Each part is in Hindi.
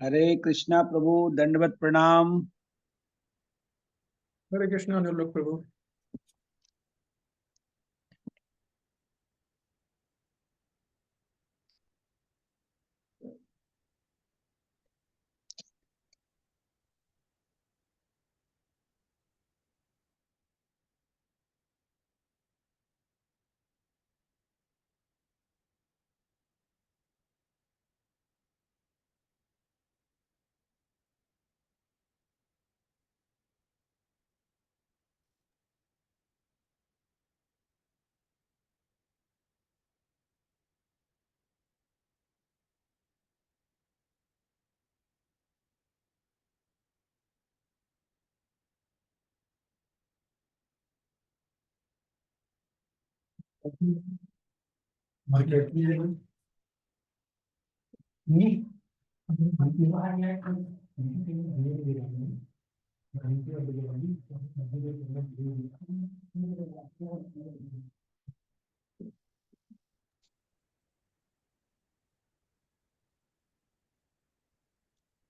हरे कृष्णा प्रभु, दंडवत प्रणाम। हरे कृष्णा निर्लोक प्रभु।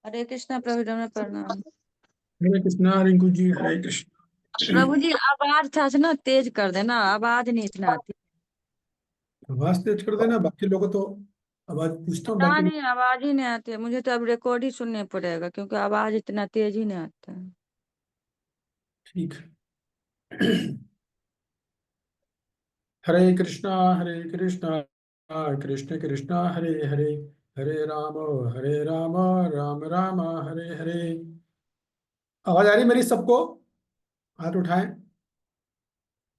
हरे कृष्णा प्रभु दंडवत प्रणाम। हरे कृष्णा रिंकू जी, हरे कृष्ण। प्रभु जी आवाज था ना तेज कर देना, आवाज नहीं इतना आती। आवाज तेज कर देना, बाकी लोगों तो आवाज पूछता हूँ पता बाकी। नहीं आवाज ही नहीं आती है, मुझे तो अब रिकॉर्ड ही सुनने पड़ेगा क्योंकि आवाज इतना तेज ही नहीं आता है। ठीक। हरे कृष्णा कृष्ण कृष्णा हरे हरे, हरे राम राम राम हरे हरे। आवाज आ रही मेरी सबको? हाथ उठाएं।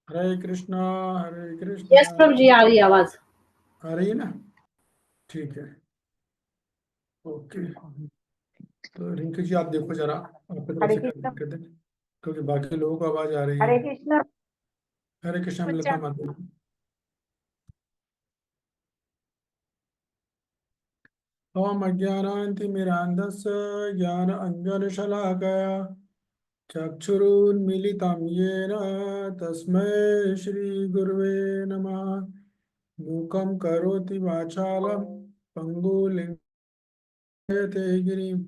हरे कृष्णा यस प्रभु जी, आ रही है आवाज। आ रही है ना? ठीक है, ओके। तो रिंकू जी आप देखो जरा, आपकी तरफ हरे से क्या कृष्ण। दिक्कत है, क्योंकि बाकी लोगों को आवाज आ रही है। हरे कृष्ण। हरे कृष्णा मिलता माता। ओम अज्ञानान्तिमिरान्धस्य ज्ञान अंजनशलाकया चक्षुरुन्मीलितं येन तस्मै श्रीगुरुवे नमः। मूकं करोति वाचालं पंगुलिङ्गयते गिरिं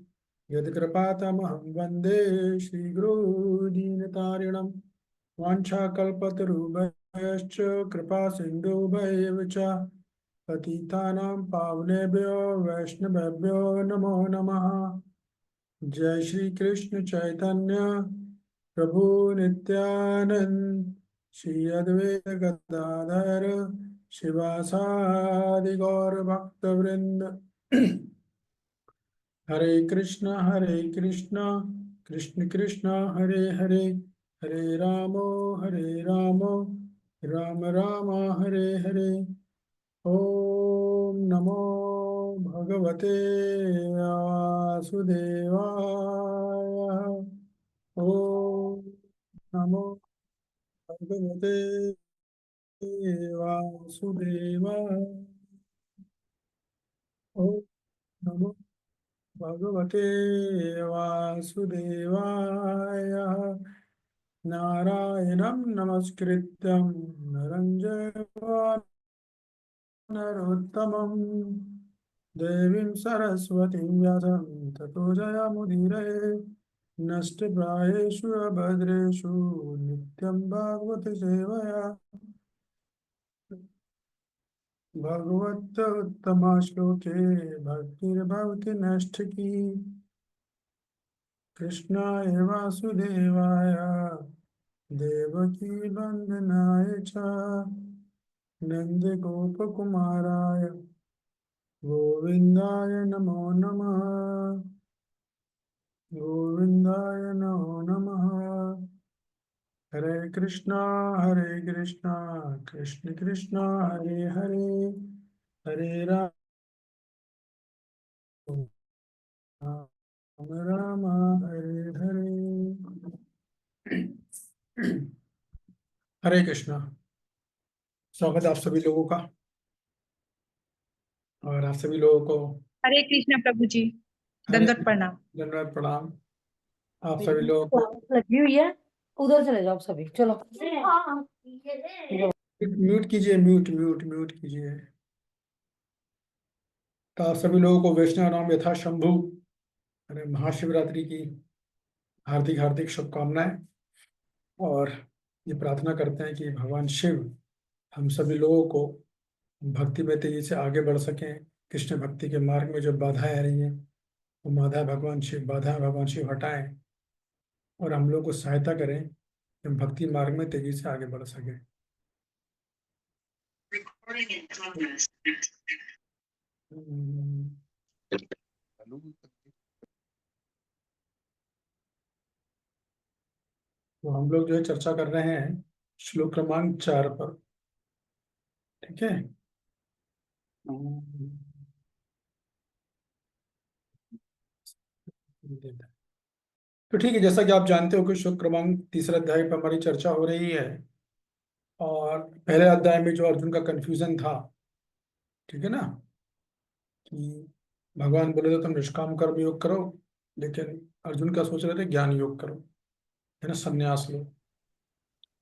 यत्कृपातमहं वन्दे श्रीगुरुदीनतारिणं। वाञ्छाकल्पतरुभ्यश्च कृपा सिन्धुभ्येव च पतितानां पावनेभ्यो वैष्णवेभ्यो नमो नमः। जय श्री कृष्ण चैतन्य प्रभु नित्यानंद, श्री अद्वैत गदाधर शिवासादि गौर भक्त वृंद। हरे कृष्ण कृष्ण कृष्ण हरे हरे, हरे रामो राम राम हरे हरे। ओम नमो भगवते वासुदेवाय। ओम नमो भगवते वासुदेवाय। ओम नमो भगवते वासुदेवाय। नारायणं नमस्कृत्यं नरं चैव नरोत्तमं देवीं सरस्वतीं व्यासं ततो जयमुदीरये। नष्टप्रायेषु अभद्रेषु नित्यं भागवत सेवया भगवत उत्तमा श्लोके भक्तिर्भवति नष्टकी। कृष्णाय वासुदेवाय देवकी वन्दनाय च नन्दगोपकुमाराय गोविन्दाय नमो नमः। गोविन्दाय नमो नमः। हरे कृष्णा कृष्ण कृष्णा हरे हरे, हरे राम राम हरे हरे। हरे कृष्णा। स्वागत है आप सभी लोगों का, और आप सभी लोगों को हरे कृष्ण प्रभु जी, दंडवत प्रणाम। दंडवत प्रणाम। आप सभी लोगों को लगी हुई है, उधर चले जाओ सभी, चलो। म्यूट कीजिए, म्यूट कीजिए। तो आप सभी लोगों को वैष्णव नाम यथा शंभु अरे महाशिवरात्रि की हार्दिक हार्दिक शुभकामनाएं। और ये प्रार्थना करते हैं कि भगवान शिव हम सभी लोगों को भक्ति में तेजी से आगे बढ़ सकें। कृष्ण भक्ति के मार्ग में जो बाधाएं आ रही हैं वो बाधाएं भगवान शिव हटाएं और हम लोग को सहायता करें कि हम भक्ति मार्ग में तेजी से आगे बढ़ सकें। हम्म, तो हम लोग जो है चर्चा कर रहे हैं श्लोक क्रमांक 4 पर। ठीक है। तो ठीक है, जैसा कि आप जानते हो कि श्लोक क्रमांक तीसरा अध्याय पर हमारी चर्चा हो रही है। और पहले अध्याय में जो अर्जुन का कंफ्यूजन था, ठीक है ना, कि भगवान बोले तो तुम निष्काम कर्म योग करो, लेकिन अर्जुन का सोच रहे थे ज्ञान योग करो, है ना, संन्यास लो।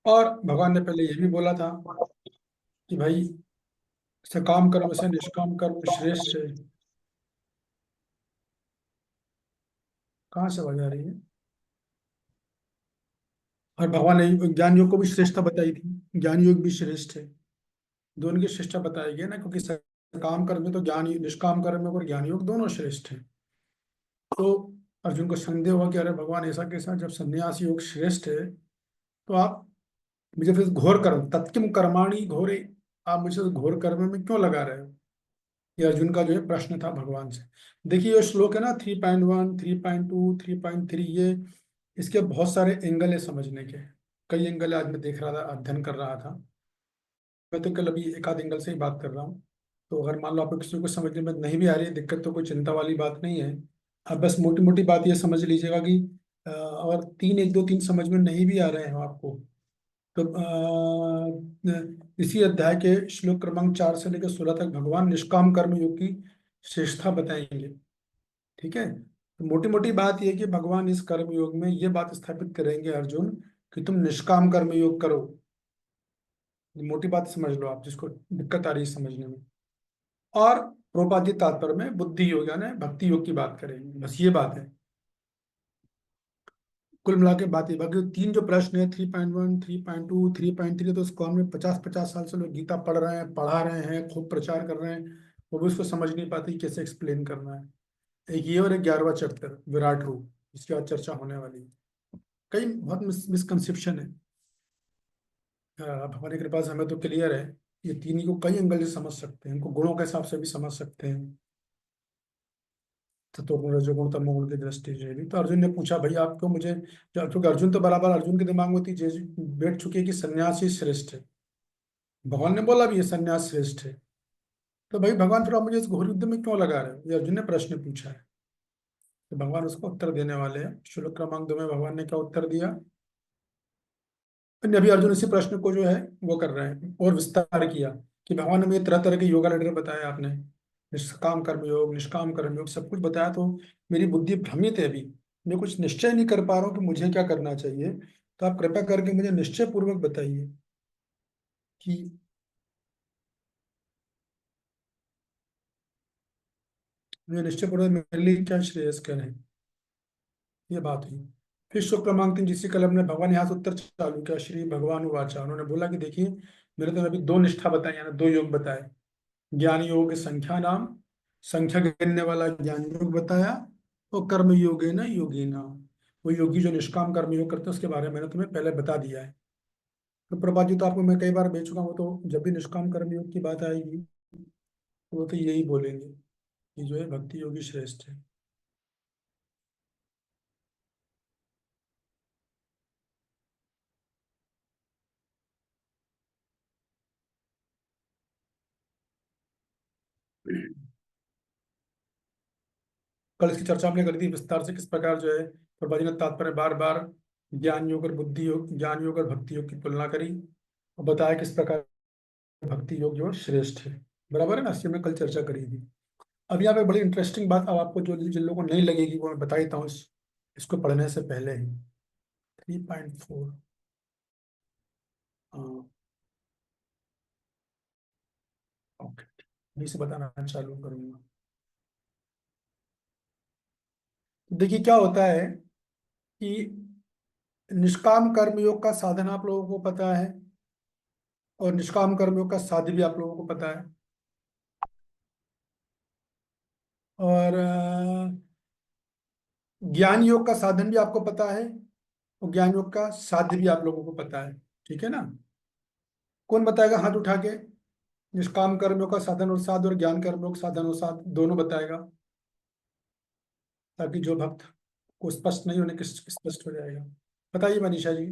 और भगवान ने पहले ये भी बोला था कि भाई सकाम कर्म से निष्काम कर्म श्रेष्ठ है। कहाँ से आवाज आ रही है? और भगवान ने ज्ञान योग को भी श्रेष्ठता बताई थी, ज्ञान योग भी श्रेष्ठ है। दोनों की श्रेष्ठता बताई गई ना, क्योंकि सकाम कर्म में तो निष्काम कर्म में और ज्ञान योग दोनों श्रेष्ठ है। तो अर्जुन को संदेह हुआ कि अरे भगवान ऐसा कैसा, जब संन्यास योग श्रेष्ठ है तो आप मुझे फिर घोर कर्म तत्किम कर्माणि घोरे, आप मुझे घोर कर्म में क्यों लगा रहे हो? ये अर्जुन का जो है प्रश्न था भगवान से। देखिए ये श्लोक है ना 3.1, 3.2, 3.3, ये इसके बहुत सारे एंगल है समझने के। कई एंगल आज मैं देख रहा था, अध्ययन कर रहा था। मैं तो कल अभी एक आध एंगल से ही बात कर रहा हूँ। तो अगर मान लो आपको किसी को समझने में नहीं भी आ रही है दिक्कत, तो कोई चिंता वाली बात नहीं है। अब बस मोटी मोटी बात ये समझ लीजिएगा कि और एक दो तीन समझ में नहीं भी आ रहे हैं आपको, तो इसी अध्याय के श्लोक क्रमांक 4 से लेकर 16 तक भगवान निष्काम कर्म योग की श्रेष्ठता बताएंगे। ठीक है। तो मोटी मोटी बात यह कि भगवान इस कर्म योग में ये बात स्थापित करेंगे अर्जुन, कि तुम निष्काम कर्म योग करो। मोटी बात समझ लो आप, जिसको दिक्कत आ रही है समझने में। और प्रोपाद्य तात्पर्य में बुद्धि योग यानी भक्ति योग की बात करेंगे, बस ये बात है। कुल मिला के बात है। बाकी तीन जो प्रश्न है 3.1, 3.2, 3.3, तो इसको हमने 50-50 साल से लोग गीता पढ़ रहे हैं, पढ़ा रहे हैं, खूब प्रचार कर रहे हैं, वो भी उसको समझ नहीं पाती कैसे एक्सप्लेन करना है। एक ये और एक 11वां चैप्टर विराट रूप, इसके बाद चर्चा होने वाली है। कई बहुत मिसकंसेप्शन है। भगवान की कृपा से हमें तो क्लियर है। ये तीन ही को कई एंगल से समझ सकते हैं, इनको गुणों के हिसाब से भी समझ सकते हैं, सत्वगुण रजोगुण तमोगुण की दृष्टि से भी। तो अर्जुन ने पूछा भाई आपको मुझे, क्योंकि अर्जुन तो बराबर अर्जुन के दिमाग में बैठ चुकी है कि सन्यास ही श्रेष्ठ है। भगवान ने बोला भी ये सन्यास श्रेष्ठ है। तो भाई भगवान फिर आप मुझे इस घोर युद्ध में क्यों लगा रहे हो, ये अर्जुन ने प्रश्न पूछा है। तो भगवान उसको उत्तर देने वाले हैं। श्लोक क्रमांक 2 में भगवान ने क्या उत्तर दिया। अभी अर्जुन इसी प्रश्न को जो है वो कर रहे हैं और विस्तार किया कि भगवान ने मुझे तरह तरह के योगा लेटर बताया, आपने निष्काम कर्म योग, निष्काम कर्म योग सब कुछ बताया। तो मेरी बुद्धि भ्रमित है अभी, मैं कुछ निश्चय नहीं कर पा रहा हूँ कि मुझे क्या करना चाहिए। तो आप कृपया करके मुझे निश्चय पूर्वक बताइए कि मुझे निश्चय पूर्वक मेरे लिए क्या श्रेयस्कर है। ये बात हुई। फिर श्लोक क्रमांक 3, जिससे कल हमने भगवान यहाँ से उत्तर चालू किया। श्री भगवान वाचा, उन्होंने बोला कि देखिए मेरे तो अभी दो निष्ठा बताई, यानी दो योग बताए। ज्ञान योग संख्या नाम, संख्या गिनने वाला ज्ञान योग बताया। और कर्म योग है ना योगी नाम, वो योगी जो निष्काम कर्म योग करते हैं उसके बारे में मैंने तुम्हें पहले बता दिया है। तो प्रभा जी तो आपको मैं कई बार भेज चुका हूँ, तो जब भी निष्काम कर्म योग की बात आएगी तो वो तो यही बोलेंगे कि जो है भक्ति योगी श्रेष्ठ है। कल इसकी चर्चा हमने करी थी विस्तार से, किस प्रकार जो है प्रभा जी ने तात्पर्य बार बार ज्ञान योग और बुद्धि योग, ज्ञान योग और भक्ति योग की तुलना करी और बताया किस प्रकार भक्ति योग जो श्रेष्ठ है। बराबर है ना, इसकी हमने कल चर्चा करी थी। अब यहाँ पे बड़ी इंटरेस्टिंग बात, अब आपको जो जिन लोगों को नहीं लगेगी वो मैं बता देता हूँ इसको पढ़ने से पहले ही। 3.4, हाँ ओके, यहीं से बताना चालू करूंगा। देखिए क्या होता है कि निष्काम कर्मयोग का साधन आप लोगों को पता है, और निष्काम कर्मयोग का साध्य भी आप लोगों को पता है। और ज्ञान योग का साधन भी आपको पता है, और ज्ञान योग का साध्य भी आप लोगों को पता है। ठीक है ना? कौन बताएगा हाथ उठा के? निष्काम कर्मयोग का साधन और साध्य, और ज्ञान कर्मयोग का साधन और साध्य दोनों बताएगा, ताकि जो भक्त को स्पष्ट नहीं होने के स्पष्ट हो जाएगा। बताइए मनीषा जी।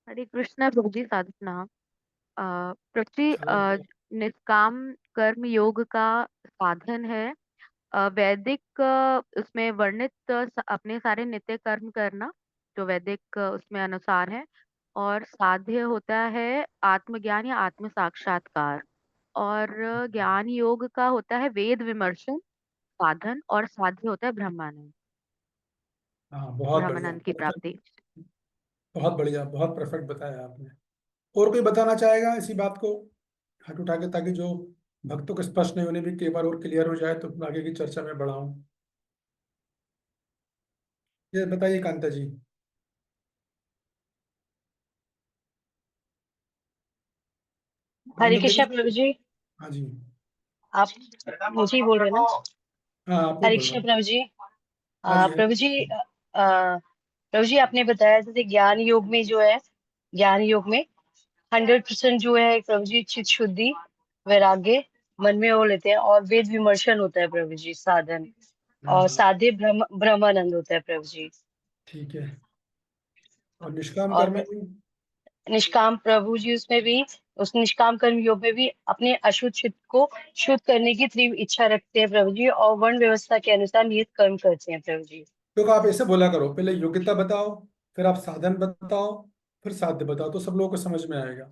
हरे कृष्णा प्रभु जी, साधु प्रणाम। प्रभु जी, हाँ, निष्काम कर्म योग का साधन है वैदिक उसमें वर्णित अपने सारे नित्य कर्म करना, जो वैदिक उसमें अनुसार है। और साध्य होता है आत्मज्ञान या आत्म साक्षात्कार। और ज्ञान योग का होता है वेद विमर्शन साधन, और साध्य होता है ब्रह्मानंद, हाँ, बहुत बढ़िया, ब्रह्मानंद की परफेक्ट। प्राप्ति। बहुत बढ़िया, बहुत परफेक्ट बताया आपने। और कोई बताना चाहेगा इसी बात को हाथ उठा के, ताकि जो भक्तों को स्पष्ट नहीं होने भी एक बार और क्लियर हो जाए, तो आगे की चर्चा में बढ़ाऊं। ये बताइए कांता जी। हरे कांता कृष्णा देवी। प्रभु जी। हाँ जी। आप मुझे ही बोल रहे हैं ना? हाँ, आपको ही हरे बोल रहा कृष्णा हूँ। प्रभु जी। हाँ जी, प्रभु जी, प्रभु जी आपने बताया जैसे ज्ञान योग में जो है, ज्ञान योग में 100% जो है प्रभु जी चित्त शुद्धि, वैराग्य मन में हो लेते हैं, और वेद विमर्शन होता है प्रभु जी साधन, और हाँ, साध्य ब्रह्मानंद होता है प्रभु जी। ठीक है। और निष्काम और कर्म में? निष्काम प्रभु जी उसमें भी, उस निष्काम कर्म योग में भी अपने अशुद्ध चित्त को शुद्ध करने की तीव्र इच्छा रखते हैं प्रभु जी, और वर्ण व्यवस्था के अनुसार नियत कर्म करते हैं प्रभु जी। तो आप ऐसे बोला करो, पहले योग्यता बताओ, फिर आप साधन बताओ, फिर साध्य बताओ, तो सब लोगों को समझ में आएगा।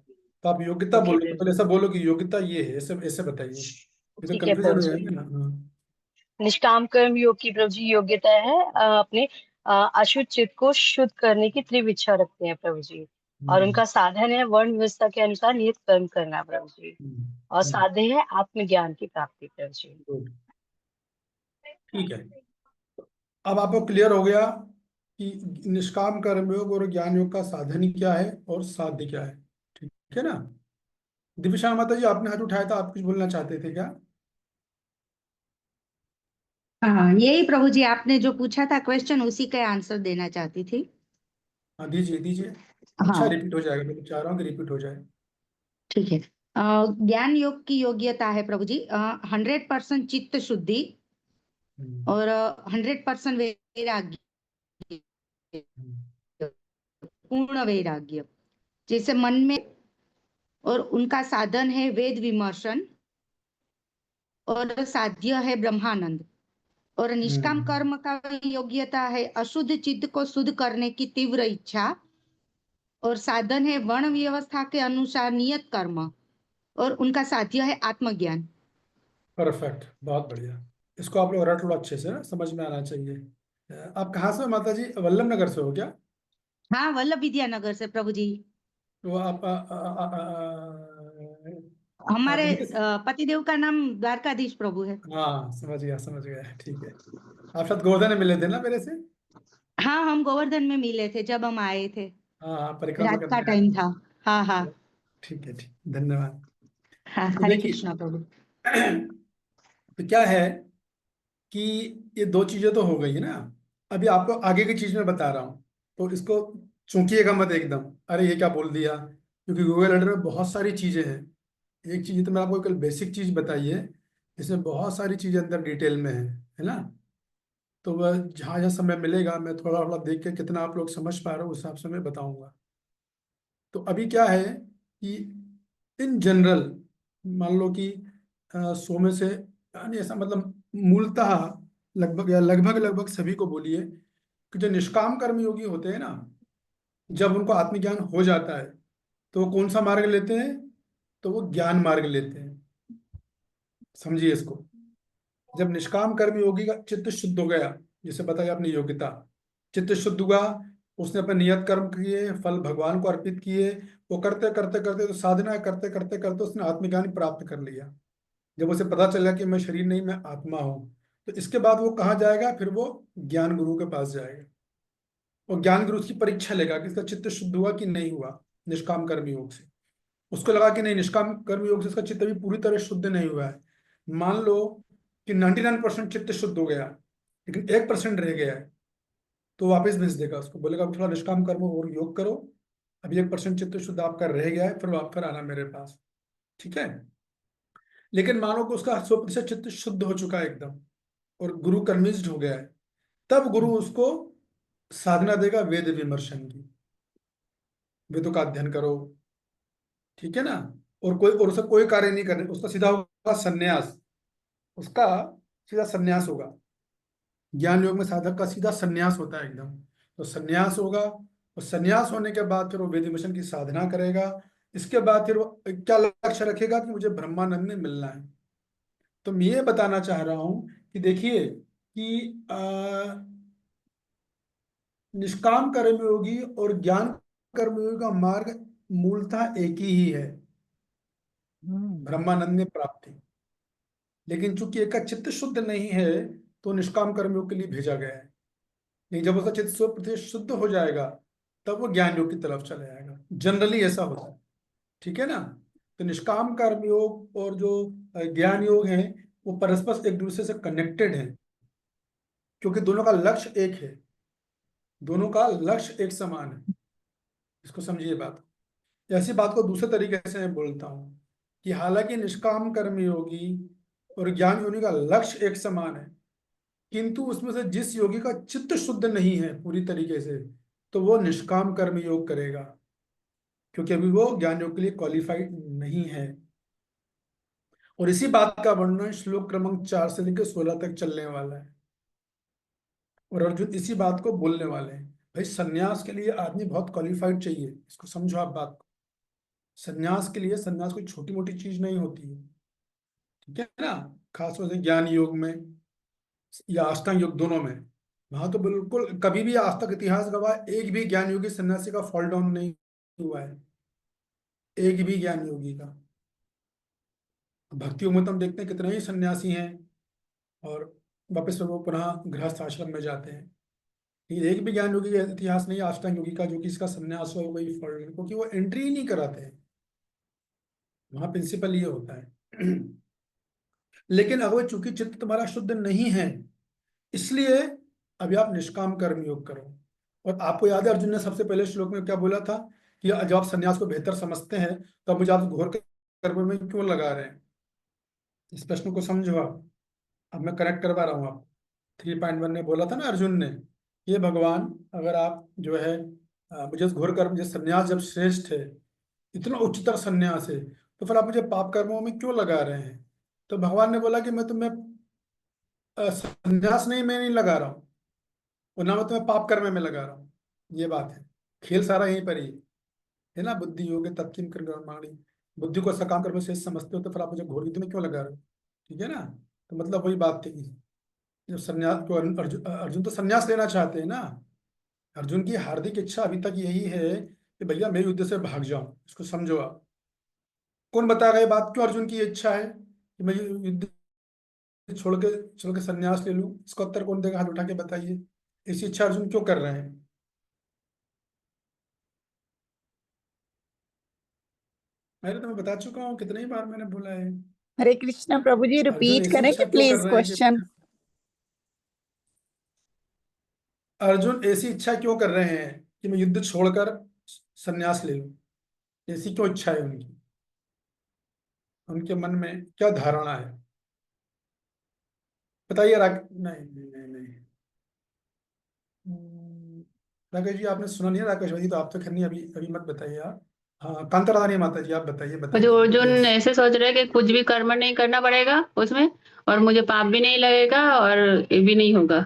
तो आप योग्यता ओके बोलो तो प्रभु पहले ऐसा बोलो कि योग्यता ये है, ऐसे ऐसे बताइए। ये जी, तो ठीक है कंफ्यूजन प्रभु हो जी। जाएगा ना। हाँ। निष्काम कर्म योग की प्रभु जी योग्यता है अपने अशुद्ध चित्त को शुद्ध करने की तीव्र इच्छा रखते हैं प्रभु जी। और हम्म, उनका साधन है वर्ण व्यवस्था के अनुसार नियत कर्म करना प्रभु जी। हम्म, और साध्य है आत्मज्ञान की प्राप्ति प्रभु जी। good, ठीक है। अब आपको क्लियर हो गया कि निष्काम कर्मयोग और ज्ञान योग का साधन ही क्या है और साध्य क्या है। ठीक है ना? दिव्या माता जी, आपने हाथ उठाया था, आप कुछ बोलना चाहते थे क्या? हाँ, यही प्रभु जी आपने जो पूछा था क्वेश्चन, उसी का आंसर देना चाहती थी। हाँ, दीजिए दीजिए। अच्छा, हाँ, रिपीट हो जाएगा, मैं चाह रहा हूँ कि रिपीट हो जाए। ठीक है। ज्ञान योग की योग्यता है प्रभु जी 100% चित्त शुद्धि, हम्म, और 100% वैराग्य, हम्म, पूर्ण वैराग्य जैसे मन में। और उनका साधन है वेद विमर्शन, और साध्य है ब्रह्मानंद। और निष्काम हम्म। कर्म का योग्यता है अशुद्ध चित्त को शुद्ध करने की तीव्र इच्छा, और साधन है वर्ण व्यवस्था के अनुसार नियत कर्म, और उनका साध्य है आत्मज्ञान। परफेक्ट, बहुत बढ़िया। इसको आप लोग रट लो अच्छे से, समझ में आना चाहिए। आप कहाँ से हो माता जी? वल्लभ नगर से हो क्या? हाँ, वल्लभ विद्यानगर से प्रभु जी। तो आप हमारे इनके पतिदेव का नाम द्वारकाधीश प्रभु है। हाँ, समझ गया समझ गया, ठीक है। आप शायद गोवर्धन में मिले थे ना मेरे से? हाँ, हम गोवर्धन में मिले थे जब हम आए थे, हाँ हाँ, परिक्रमा रात का करने आए टाइम थे। था। हाँ हाँ। ठीक है, ठीक, धन्यवाद। हाँ, तो हरे देखिए, कृष्णा प्रभु। तो क्या है कि ये दो चीजें तो हो गई है ना। अभी आपको आगे की चीज मैं बता रहा हूँ, तो इसको चूकिएगा मत एकदम, अरे ये क्या बोल दिया, क्योंकि गूगल एडर में बहुत सारी चीजें हैं। एक चीज तो मैं आपको कल बेसिक चीज बताई है, इसमें बहुत सारी चीजें अंदर डिटेल में है ना। तो वह जहाँ जहाँ समय मिलेगा, मैं थोड़ा थोड़ा देख के कितना आप लोग समझ पा रहे हो उस हिसाब से मैं बताऊंगा। तो अभी क्या है कि इन जनरल, मान लो कि 100 में से, यानी ऐसा मतलब मूलतः लगभग या लगभग लगभग सभी को बोलिए कि जो निष्काम कर्म योगी होते हैं ना, जब उनको आत्मज्ञान हो जाता है, तो वो कौन सा मार्ग लेते हैं? तो वो ज्ञान मार्ग लेते हैं। समझिए इसको। जब निष्काम कर्म योगी का चित्त शुद्ध हो गया, जैसे बताया अपनी योग्यता, चित्त शुद्ध हुआ, उसने अपने नियत कर्म किए, फल भगवान को अर्पित किए, वो करते करते करते, तो साधना करते करते करते उसने आत्मज्ञान प्राप्त कर लिया। जब उसे पता चला कि मैं शरीर नहीं, मैं आत्मा हूँ, तो इसके बाद वो कहाँ जाएगा, फिर वो ज्ञान गुरु के पास जाएगा और ज्ञान गुरु उसकी परीक्षा लेगा कि इसका चित्त शुद्ध हुआ कि नहीं हुआ निष्काम कर्म योग से। उसको लगा कि नहीं, निष्काम कर्म योग से इसका चित्त भी पूरी तरह शुद्ध नहीं हुआ है। मान लो कि 99% चित्त शुद्ध हो गया, लेकिन 1% रह गया है, तो वापस भेज देगा उसको, बोलेगा थोड़ा निष्काम कर्म और योग करो, अभी 1% चित्त शुद्ध आपका रह गया है, फिर आप फिर आना मेरे पास, ठीक है। लेकिन मानो कि उसका 100% चित्त शुद्ध हो चुका है एकदम और गुरु कन्विंस्ड हो गया है, तब गुरु उसको साधना देगा वेद विमर्शन की, वेदों का अध्ययन करो, ठीक है ना। और उसका कोई कार्य नहीं करने, उसका सीधा होगा संन्यास, उसका सीधा संन्यास होगा। ज्ञान योग में साधक का सीधा संन्यास होता है एकदम, तो संन्यास होगा और संन्यास होने के बाद फिर वो वेद विमर्शन की साधना करेगा। इसके बाद फिर वो क्या लक्ष्य रखेगा कि मुझे ब्रह्मानंद में मिलना है। तो मैं ये बताना चाह रहा हूं कि देखिए कि निष्काम कर्मयोगी और ज्ञान कर्मयोगी का मार्ग मूलतः एक ही है, ब्रह्मानंद में प्राप्ति। लेकिन चूंकि एक का चित्त शुद्ध नहीं है तो निष्काम कर्मयोग के लिए भेजा गया है। लेकिन जब उसका चित्त 100% शुद्ध हो जाएगा तब वो ज्ञान योग की तरफ चला जाएगा, जनरली ऐसा होता है, ठीक है ना। तो निष्काम कर्मयोग और जो ज्ञान योग है वो परस्पर एक दूसरे से कनेक्टेड है, क्योंकि दोनों का लक्ष्य एक है, दोनों का लक्ष्य एक समान है। इसको समझिए बात। ऐसी बात को दूसरे तरीके से मैं बोलता हूं कि हालांकि निष्काम कर्मयोगी और ज्ञान योगी का लक्ष्य एक समान है, किंतु उसमें से जिस योगी का चित्त शुद्ध नहीं है पूरी तरीके से, तो वो निष्काम कर्म योग करेगा, क्योंकि अभी वो ज्ञान योग के लिए क्वालिफाइड नहीं है। और इसी बात का वर्णन श्लोक क्रमांक 4 से लेकर 16 तक चलने वाला है। और अर्जुन इसी बात को बोलने वाले हैं, भाई संन्यास के लिए आदमी बहुत क्वालिफाइड चाहिए, इसको समझो आप बात को। संन्यास के लिए, संन्यास कोई छोटी मोटी चीज नहीं होती है, ठीक है ना। खासतौर से ज्ञान योग में या अष्टांग योग दोनों में, वहां तो बिल्कुल कभी भी आज तक इतिहास गवाह एक भी ज्ञान योगी सन्यासी का फॉल डाउन नहीं हुआ है, एक भी ज्ञान योगी का। भक्ति में तो हम देखते हैं कितने ही सन्यासी हैं और वापस वो पुनः गृहस्थ आश्रम में जाते हैं, लेकिन एक भी ज्ञान योगी का इतिहास नहीं अष्टांग योगी का जो कि इसका सन्यास हो वही फॉल, क्योंकि वो एंट्री ही नहीं कराते हैं, वहां प्रिंसिपल ये होता है। लेकिन अगर चूंकि चित्त तुम्हारा शुद्ध नहीं है, इसलिए अभी आप निष्काम कर्म योग करो। और आपको याद है अर्जुन ने सबसे पहले श्लोक में क्या बोला था कि जब आप संन्यास को बेहतर समझते हैं तो अब मुझे आप घोर कर्म में क्यों लगा रहे हैं। इस प्रश्न को समझो आप। अब मैं करेक्ट करवा रहा हूँ आप। 3.1 ने बोला था ना अर्जुन ने, ये भगवान अगर आप जो है मुझे घोर कर्म, मुझे संन्यास जब श्रेष्ठ है, इतना उच्चतर संन्यास है, तो फिर आप मुझे पाप कर्मों में क्यों लगा रहे हैं। तो भगवान ने बोला कि मैं तुम्हें संन्यास नहीं, मैं नहीं लगा रहा हूँ, और ना मैं तुम्हें पाप कर्म में लगा रहा हूँ। ये बात है, खेल सारा यहीं पर ही है ना। बुद्धि योग तत्किन कर्माणि, बुद्धि को सकाम कर्म से समझते हो तो फिर आप मुझे घोर युद्ध में क्यों लगा रहे हो, ठीक है ना। तो मतलब वही बात थी, जब संन्यास को अर्जुन तो संन्यास लेना चाहते हैं ना। अर्जुन की हार्दिक इच्छा अभी तक यही है कि भैया मैं युद्ध से भाग जाऊं। इसको समझो आप। कौन बताएगा ये बात, क्यों अर्जुन की इच्छा है कि मैं युद्ध छोड़ के संन्यास ले लूं। इसका उत्तर कौन देगा, हाथ उठा के बताइए। ऐसी इच्छा अर्जुन क्यों कर रहे हैं। मैंने तुम्हें बता चुका हूँ, कितनी ही बार मैंने बोला है। हरे कृष्णा प्रभु जी, अर्जुन रिपीट ऐसी करेंगे इच्छा क्यों कर प्लीज रहे हैं क्वेश्चन। अर्जुन ऐसी इच्छा क्यों कर रहे हैं कि मैं युद्ध छोड़कर संन्यास ले लूं। ऐसी क्यों इच्छा है उनकी, उनके मन में क्या धारणा है बताइए। नहीं नहीं नहीं नहीं। राकेश जी आपने सुना नहीं है, राकेश भाई तो आप तो खैर नहीं, अभी अभी मत बताइए आप। हाँ कांता रानी माता जी आप बताइए और जो अर्जुन Yes. ऐसे सोच रहे हैं कि कुछ भी कर्म नहीं करना पड़ेगा उसमें, और मुझे पाप भी नहीं लगेगा और ये भी नहीं होगा,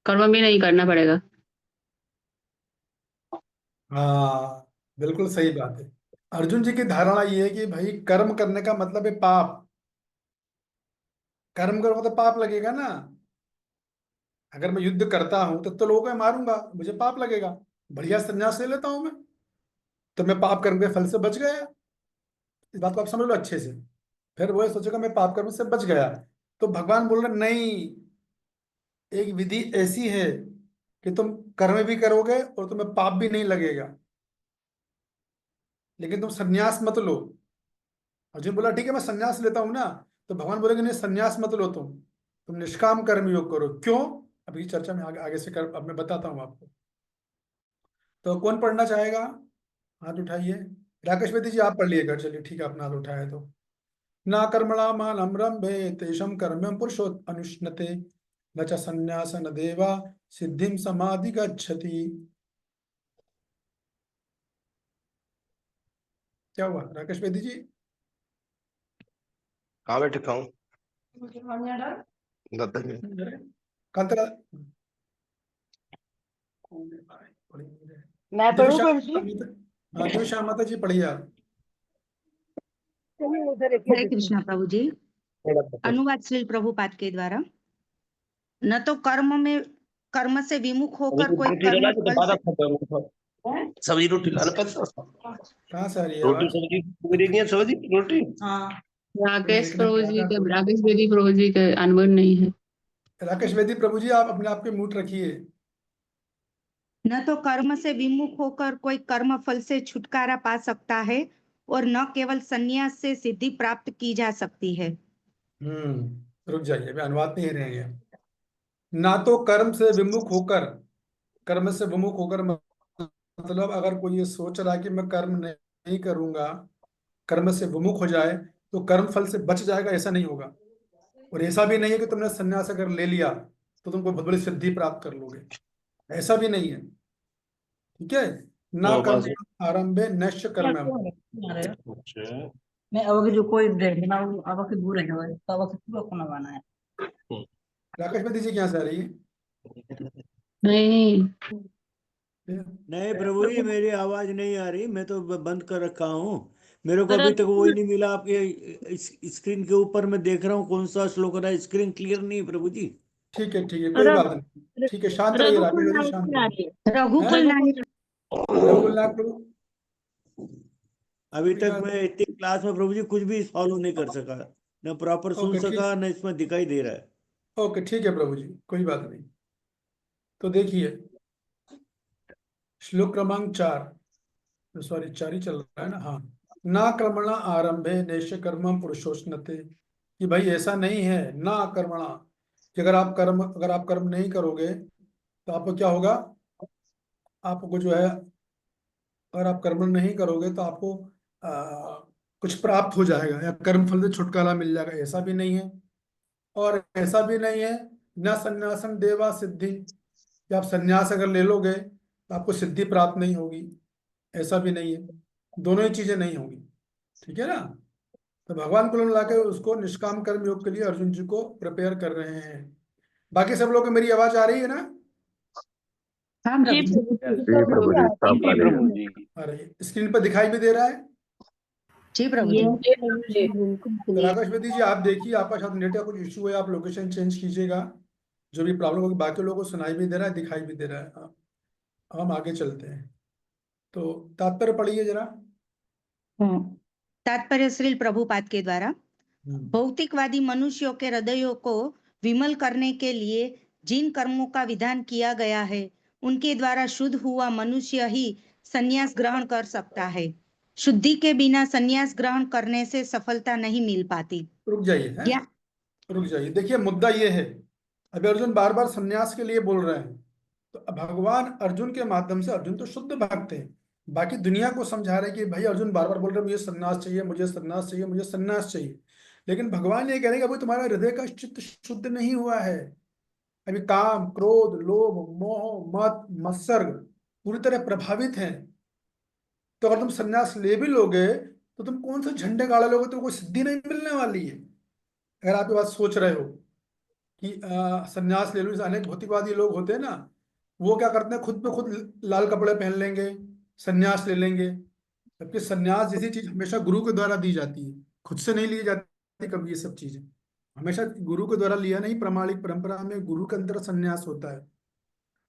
कर्म भी नहीं करना पड़ेगा। हाँ बिल्कुल सही बात है। अर्जुन जी की धारणा ये है कि भाई कर्म करने का मतलब है पाप, कर्म करोगे तो पाप लगेगा ना। अगर मैं युद्ध करता हूं तो लोगों को मैं मारूंगा, मुझे पाप लगेगा। बढ़िया संन्यास ले लेता हूं मैं, तो मैं पाप कर्म के फल से बच गया। इस बात को आप समझ लो अच्छे से। फिर वो सोचेगा मैं पाप कर्म से बच गया, तो भगवान बोल रहे नहीं, एक विधि ऐसी है कि तुम कर्म भी करोगे और तुम्हें पाप भी नहीं लगेगा, लेकिन तुम सन्यास मत लो। अर्जुन बोला ठीक है मैं सन्यास लेता हूं ना, तो भगवान बोलेंगे नहीं सन्यास मत लो, तुम निष्काम कर्म योग करो। क्यों? अभी चर्चा में आगे से कर, अब मैं बताता हूं आपको। तो कौन पढ़ना चाहेगा? हाथ उठाइए। राकेश वेदी जी आप पढ़ लिएगा, चलिए ठीक है, अपना हाथ उठाया तो। ना कर्मणा मानम रंभे तेषम कर्म्यम पुरुषो अनुष्णते न च संन्यास न देवा सिद्धिम समाधि गच्छति। क्या हुआ राकेश वेदी जी? हाँ बैठे खाऊं कांतरा मैं पढ़ूं प्रभु जी? देव श्याम माता जी पढ़िए आप। हरे कृष्णा प्रभु जी। अनुवाद श्री प्रभुपाद के द्वारा। न तो कर्म से विमुख होकर कोई कर्म फल से सब्जी रोटी लाना पड़ता। कहाँ से आ रही है रोटी आवाज? सब्जी मेरी नहीं है, सब्जी रोटी। राकेश प्रभु जी का, राकेश बेदी प्रभु जी का अनवर नहीं है। राकेश वेदी प्रभु जी आप अपने आप के म्यूट रखिए। न तो कर्म से विमुख होकर कोई कर्म फल से छुटकारा पा सकता है और न केवल संन्यास से सिद्धि प्राप्त की जा सकती है। रुक जाइए, अभी अनुवाद नहीं रहेंगे। ना तो कर्म से विमुख होकर, कर्म से विमुख होकर मतलब अगर कोई ये सोच रहा है कि मैं कर्म नहीं करूंगा, कर्म से विमुख हो जाए तो कर्म फल से बच जाएगा, ऐसा नहीं होगा। और ऐसा भी नहीं है कि तुमने संन्यास अगर ले लिया तो तुमको बहुत बड़ी सिद्धि प्राप्त कर लोगे, ऐसा भी नहीं है। ठीक है। ना कर्म आरंभे नश्य कर्म। मैं अब जो कोई देखना अब के बुरे है तो अब पूरा कोना बना है। राकेश पति जी क्या से आ रही है? नहीं नहीं प्रभु जी मेरी आवाज नहीं आ रही, मैं तो बंद कर रखा हूँ। मेरे को अभी तक वही नहीं मिला आपके स्क्रीन के ऊपर। मैं देख रहा हूँ कौन सा श्लोक रहा है, स्क्रीन क्लियर नहीं प्रभु जी। ठीक है कोई बात नहीं, ठीक है शांत रहिए राकेश जी, शांत रहिए। रघुकुल नायक रघुकुल नायक प्रभु अभी तक मैं इतनी क्लास में प्रभु जी कुछ भी फॉलो नहीं कर सका, न प्रॉपर सुन सका, न इसमें दिखाई दे रहा है। ओके ठीक है प्रभु जी, कोई बात नहीं। तो देखिए श्लोक क्रमांक 4, सॉरी 4 ही चल रहा है ना। हाँ, ना कर्मणा आरंभे नैष्य कर्मम पुरुषोष्णते, कि भाई ऐसा नहीं है ना कर्मणा, कि अगर आप कर्म नहीं करोगे तो आपको क्या होगा, आपको जो है अगर आप कर्म नहीं करोगे तो आपको कुछ प्राप्त हो जाएगा या कर्म फल से छुटकारा मिल जाएगा, ऐसा भी नहीं है। और ऐसा भी नहीं है न संन्यासम देवा सिद्धि, कि आप संन्यास अगर ले लोगे तो आपको सिद्धि प्राप्त नहीं होगी, ऐसा भी नहीं है। दोनों ही चीजें नहीं होगी, ठीक है ना। तो भगवान कुल मिला के उसको निष्काम कर्म योग के लिए अर्जुन जी को प्रिपेयर कर रहे हैं। बाकी सब लोग को मेरी आवाज आ रही है ना? अरे स्क्रीन पर दिखाई भी दे रहा है? जी प्रभु जी। राकेश वेदी जी आप देखिए, आपका शायद नेट का कुछ इश्यू है, आप लोकेशन चेंज कीजिएगा, जो भी प्रॉब्लम होगी। बाकी लोगों को सुनाई भी दे रहा है, दिखाई भी दे रहा है। हम आगे चलते हैं, तो तात्पर्य पढ़िए जरा। तात्पर्य श्री प्रभुपाद के द्वारा। भौतिकवादी मनुष्यों के हृदयों को विमल करने के लिए जिन कर्मों का विधान किया गया है उनके द्वारा शुद्ध हुआ मनुष्य ही संन्यास ग्रहण कर सकता है। शुद्धि के बिना संन्यास ग्रहण करने से सफलता नहीं मिल पाती। रुक जाइए, देखिए मुद्दा ये है, अभी अर्जुन बार बार संन्यास के लिए बोल रहे हैं, तो भगवान अर्जुन के माध्यम से, अर्जुन तो शुद्ध भक्त है, बाकी दुनिया को समझा रहे कि भाई अर्जुन बार बार बोल रहे हैं मुझे संन्यास चाहिए, मुझे संन्यास चाहिए, मुझे संन्यास चाहिए। लेकिन भगवान ये कह रहे हैं कि अभी तुम्हारा हृदय का चित्त शुद्ध नहीं हुआ है, अभी काम क्रोध लोभ मोह मत मत्सर्ग पूरी तरह प्रभावित हैं। तो अगर तुम संन्यास ले भी लोगे तो तुम कौन से झंडे गाड़े लोगे, तो कोई सिद्धि नहीं मिलने वाली है। अगर आप ये बात सोच रहे हो कि संन्यास ले लो, जैसे अनेक भौतिकवादी लोग होते हैं ना, वो क्या करते हैं, खुद पे खुद लाल कपड़े पहन लेंगे, संन्यास ले लेंगे। जबकि संन्यास जैसी चीज हमेशा गुरु के द्वारा दी जाती है, खुद से नहीं ली जाती कभी। ये सब चीजें हमेशा गुरु के द्वारा लिया नहीं, प्रामाणिक परंपरा में गुरु के अंदर संन्यास होता है।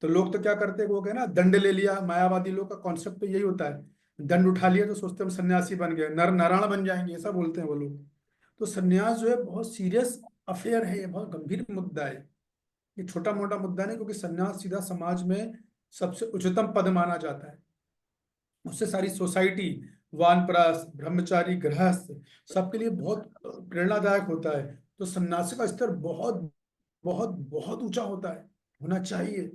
तो लोग तो क्या करते हैं, वो कहे ना दंड ले लिया, मायावादी लोग का कॉन्सेप्ट तो यही होता है, दंड उठा लिया तो सोचते हम सन्यासी बन गए, नर नारायण बन जाएंगे, ऐसा बोलते हैं वो लोग। तो सन्यास जो है बहुत सीरियस अफेयर है, ये बहुत गंभीर मुद्दा है। ये छोटा मोटा मुद्दा नहीं, क्योंकि सन्यास सीधा समाज में सबसे उच्चतम पद माना जाता है। उससे सारी सोसाइटी, वानप्रस्थ, ब्रह्मचारी, गृहस्थ, सबके लिए बहुत प्रेरणादायक होता है। तो सन्यासी का स्तर बहुत बहुत बहुत ऊंचा होता है, होना चाहिए।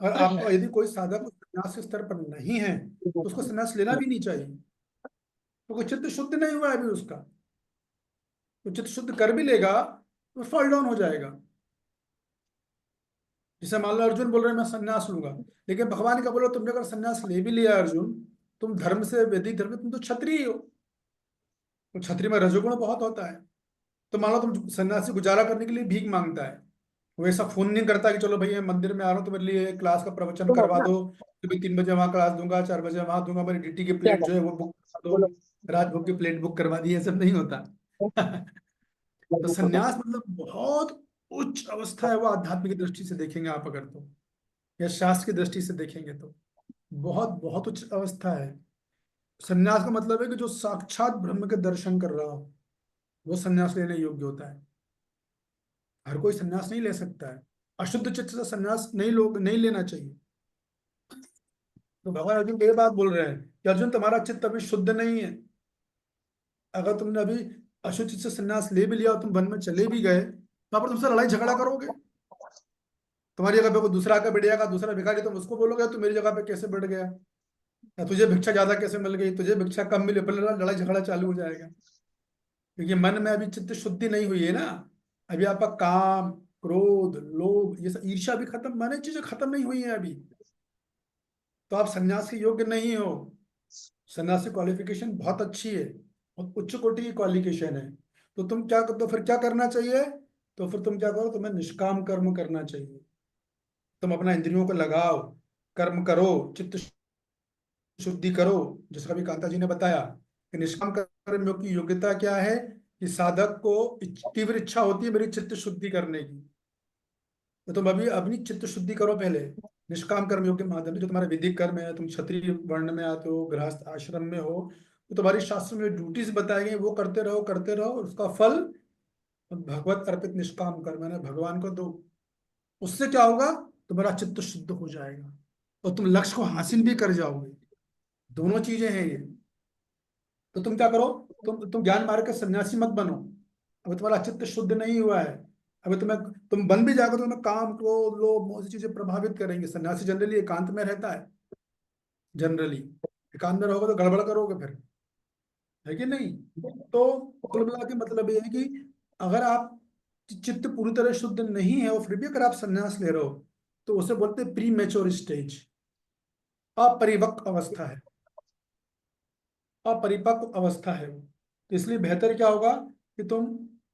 और आपका यदि कोई साधक सन्यास के स्तर पर नहीं है तो उसको सन्यास लेना भी नहीं चाहिए, क्योंकि चित्त शुद्ध नहीं हुआ है अभी उसका। तो चित्त शुद्ध कर भी लेगा तो फॉल डाउन हो जाएगा। जैसे मान लो अर्जुन बोल रहे हैं मैं सन्यास लूंगा, लेकिन भगवान का बोलो तुमने अगर सन्यास ले भी लिया अर्जुन, तुम धर्म से, वैदिक धर्म, तुम तो क्षत्रिय हो, तो क्षत्रिय में रजोगुण बहुत होता है। तो मान लो तुम सन्यासी गुजारा करने के लिए भीख मांगता है, वो ऐसा फोन नहीं करता कि चलो भैया मंदिर में आ रहा हूँ तो मेरे लिए क्लास का प्रवचन करवा दो, सुबह 3 बजे वहां क्लास दूंगा, 4 बजे वहां दूंगा, मेरी ड्यूटी की प्लेट जो है वो बुक करवा दो, राजभोग की प्लेट बुक करवा दी, ये सब नहीं होता। तो सन्यास मतलब बहुत उच्च अवस्था है, वो आध्यात्मिक दृष्टि से देखेंगे आप अगर, तो या शास्त्र की दृष्टि से देखेंगे तो बहुत बहुत उच्च अवस्था है। सन्यास का मतलब है कि जो साक्षात ब्रह्म के दर्शन कर रहा हो वो सन्यास लेने योग्य होता है। हर कोई सन्यास नहीं ले सकता है। अशुद्ध चित्त से सन्यास नहीं लेना चाहिए। तो भगवान अर्जुन को ये बात बोल रहे हैं कि अर्जुन तुम्हारा चित्त अभी शुद्ध नहीं है। अगर तुमने अभी अशुद्ध चित्त से सन्यास ले भी लिया और तुम वन में चले भी गए, तो पर तुमसे लड़ाई झगड़ा करोगे। तुम्हारी जगह पे कोई दूसरा आकर बैठ जाएगा, दूसरा भिखारी, तुम उसको बोलोगे तू मेरी जगह पे कैसे बैठ गया, या तुझे भिक्षा ज्यादा कैसे मिल गई, तुझे भिक्षा कम मिले, पहले लड़ाई झगड़ा चालू हो जाएगा। क्योंकि मन में अभी चित्त शुद्धि नहीं हुई है ना। अभी आपका काम, क्रोध, लोभ, ये सब ईर्ष्या भी खत्म, माने चीजें खत्म नहीं हुई है अभी, तो आप सन्यास के योग्य नहीं हो। सन्यासी क्वालिफिकेशन बहुत अच्छी है, बहुत उच्च कोटि की क्वालिफिकेशन है। तो तुम क्या, तो फिर क्या करना चाहिए, तो फिर तुम क्या करो, तुम्हें निष्काम कर्म करना चाहिए। तुम अपना इंद्रियों को लगाओ, कर्म करो, चित्त शुद्धि करो। जैसा अभी कांता जी ने बताया कि निष्काम कर्म की योग्यता क्या है, कि साधक को तीव्र इच्छा होती है मेरी चित्त शुद्धि करने की। तो तुम अभी अपनी चित्त शुद्धि करो पहले निष्काम कर्म योग के माध्यम से। जो तुम्हारे वैदिक कर्म है, तुम क्षत्रिय वर्ण में आते हो, गृहस्थ आश्रम में हो, तो तुम्हारी शास्त्र में ड्यूटीज बताई गई वो करते रहो करते रहो, और उसका फल भगवत अर्पित निष्काम कर्म है, भगवान को दो। उससे क्या होगा, तुम्हारा चित्त शुद्ध हो जाएगा और तुम लक्ष्य को हासिल भी कर जाओगे। दोनों चीजें हैं ये। तो तुम क्या करो, तुम ज्ञान मार्ग के सन्यासी मत बनो। अभी तुम्हारा चित्त शुद्ध नहीं हुआ है, अभी तुम बन भी जाओगे तो तुम्हें काम, क्रोध, लोभ, मोह चीजें प्रभावित करेंगे। सन्यासी जनरली एकांत में रहता है, जनरली एकांत में रहोगे तो गड़बड़ करोगे फिर, है कि नहीं। तो कुल मिला के मतलब ये है कि अगर आप चित्त पूरी तरह शुद्ध नहीं है और फिर भी अगर आप सन्यास ले रहे हो, तो उसे बोलते हैं प्री मैच्योर स्टेज, अपरिपक्व अवस्था है, अपरिपक्व अवस्था है वो। तो इसलिए बेहतर क्या होगा कि तुम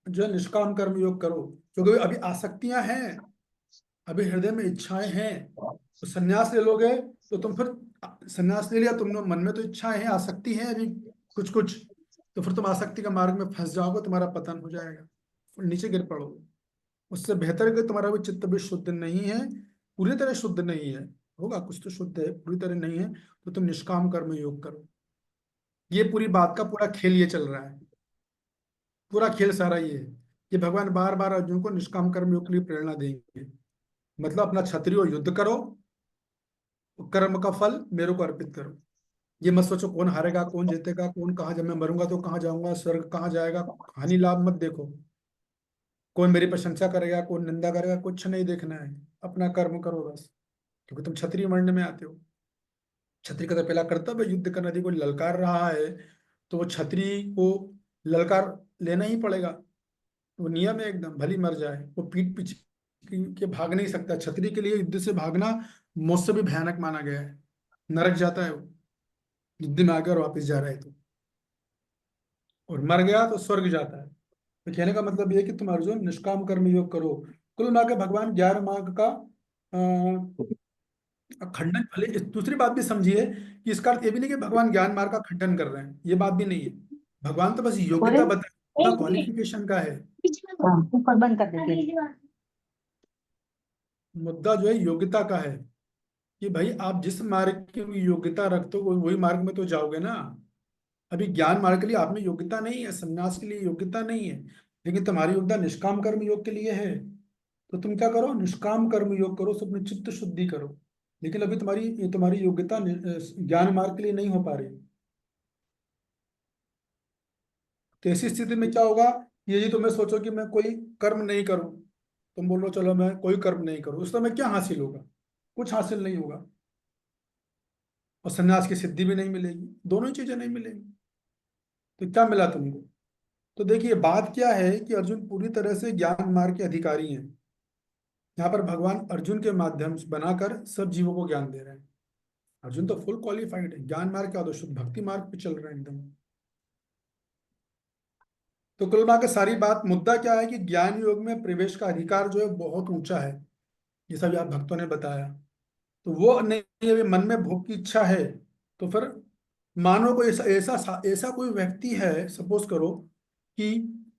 जो है निष्काम कर्म योग करो, क्योंकि अभी आसक्तियां हैं, अभी हृदय में इच्छाएं हैं। तो सन्यास ले लोगे तो तुम फिर, सन्यास ले लिया तुमने, मन में तो इच्छाएं हैं, आसक्ति है अभी कुछ कुछ, तो फिर तुम आसक्ति का मार्ग में फंस जाओगे, तुम्हारा पतन हो जाएगा, फिर नीचे गिर पड़ोगे। उससे बेहतर है कि तुम्हारा भी चित्त भी शुद्ध नहीं है, पूरी तरह शुद्ध नहीं है, होगा कुछ तो शुद्ध है, पूरी तरह नहीं है, तो तुम निष्काम कर्म योग करो। ये पूरी बात का पूरा खेल ये चल रहा है, पूरा खेल सारा ये है कि भगवान बार बार अर्जुन को निष्काम कर्म योग के लिए प्रेरणा देंगे। मतलब अपना क्षत्रिय युद्ध करो, कर्म का फल मेरे को अर्पित करो। ये मत सोचो कौन हारेगा कौन जीतेगा, कौन कहाँ, जब मैं मरूंगा तो कहाँ जाऊंगा, स्वर्ग कहाँ जाएगा, हानि लाभ मत देखो, कौन मेरी प्रशंसा करेगा कौन निंदा करेगा, कुछ नहीं देखना है, अपना कर्म करो बस। क्योंकि तुम क्षत्रिय वर्ण में आते हो, क्षत्रिय का तो पहला कर्तव्य युद्ध करना। यदि कोई ललकार रहा है तो वो क्षत्रिय को ललकार लेना ही पड़ेगा, वो नियम है एकदम, भली मर जाए वो पीठ पीछे के भाग नहीं सकता। क्षत्रिय के लिए युद्ध से भागना मौत से भी भयानक माना गया है, नरक जाता है वो युद्ध में आगे और वापिस जा रहा है तो, और मर गया तो स्वर्ग जाता है। तो कहने का मतलब ये कि तुम अर्जुन निष्काम कर्म योग करो। कुल मिला के भगवान 11 मार्ग का खंडन, भले दूसरी बात भी समझिए कि इसका अर्थ ये भी नहीं कि भगवान ज्ञान मार्ग का खंडन कर रहे हैं, ये बात भी नहीं है। भगवान तो बस योग्यता बता क्वालिफिकेशन का है, ऊपर बंद कर देते। मुद्दा जो है योग्यता का है कि भाई आप जिस मार्ग की योग्यता रखते हो वही मार्ग में तो जाओगे ना। अभी ज्ञान मार्ग के लिए आप में योग्यता नहीं है, संन्यास के लिए योग्यता नहीं है, लेकिन तुम्हारी योग्यता निष्काम कर्म योग के लिए है, तो तुम क्या करो, निष्काम कर्म योग करो, सब अपनी चित्त शुद्धि करो। लेकिन अभी तुम्हारी योग्यता ज्ञान मार्ग के लिए नहीं हो पा रही। तो ऐसी स्थिति में क्या होगा, ये जी तुम्हें सोचो कि मैं कोई कर्म नहीं करूं, तुम बोलो चलो मैं कोई कर्म नहीं करूं, उस समय क्या हासिल होगा, कुछ हासिल नहीं होगा, और संन्यास की सिद्धि भी नहीं मिलेगी, दोनों ही चीजें नहीं मिलेंगी। तो क्या मिला तुमको? तो देखिए बात क्या है कि अर्जुन पूरी तरह से ज्ञान मार्ग के अधिकारी हैं। यहाँ पर भगवान अर्जुन के माध्यम से बनाकर सब जीवों को ज्ञान दे रहे हैं। अर्जुन तो फुल क्वालिफाइड है, ज्ञान मार्ग क्या, तो शुद्ध भक्ति मार्ग पे चल रहे हैं एकदम। तो कुल मिला के सारी बात, मुद्दा क्या है कि ज्ञान योग में प्रवेश का अधिकार जो है बहुत ऊंचा है, ये सभी आप भक्तों ने बताया। तो वो नहीं, अभी मन में भोग की इच्छा है, तो फिर मानो कोई ऐसा ऐसा ऐसा कोई व्यक्ति है, सपोज करो कि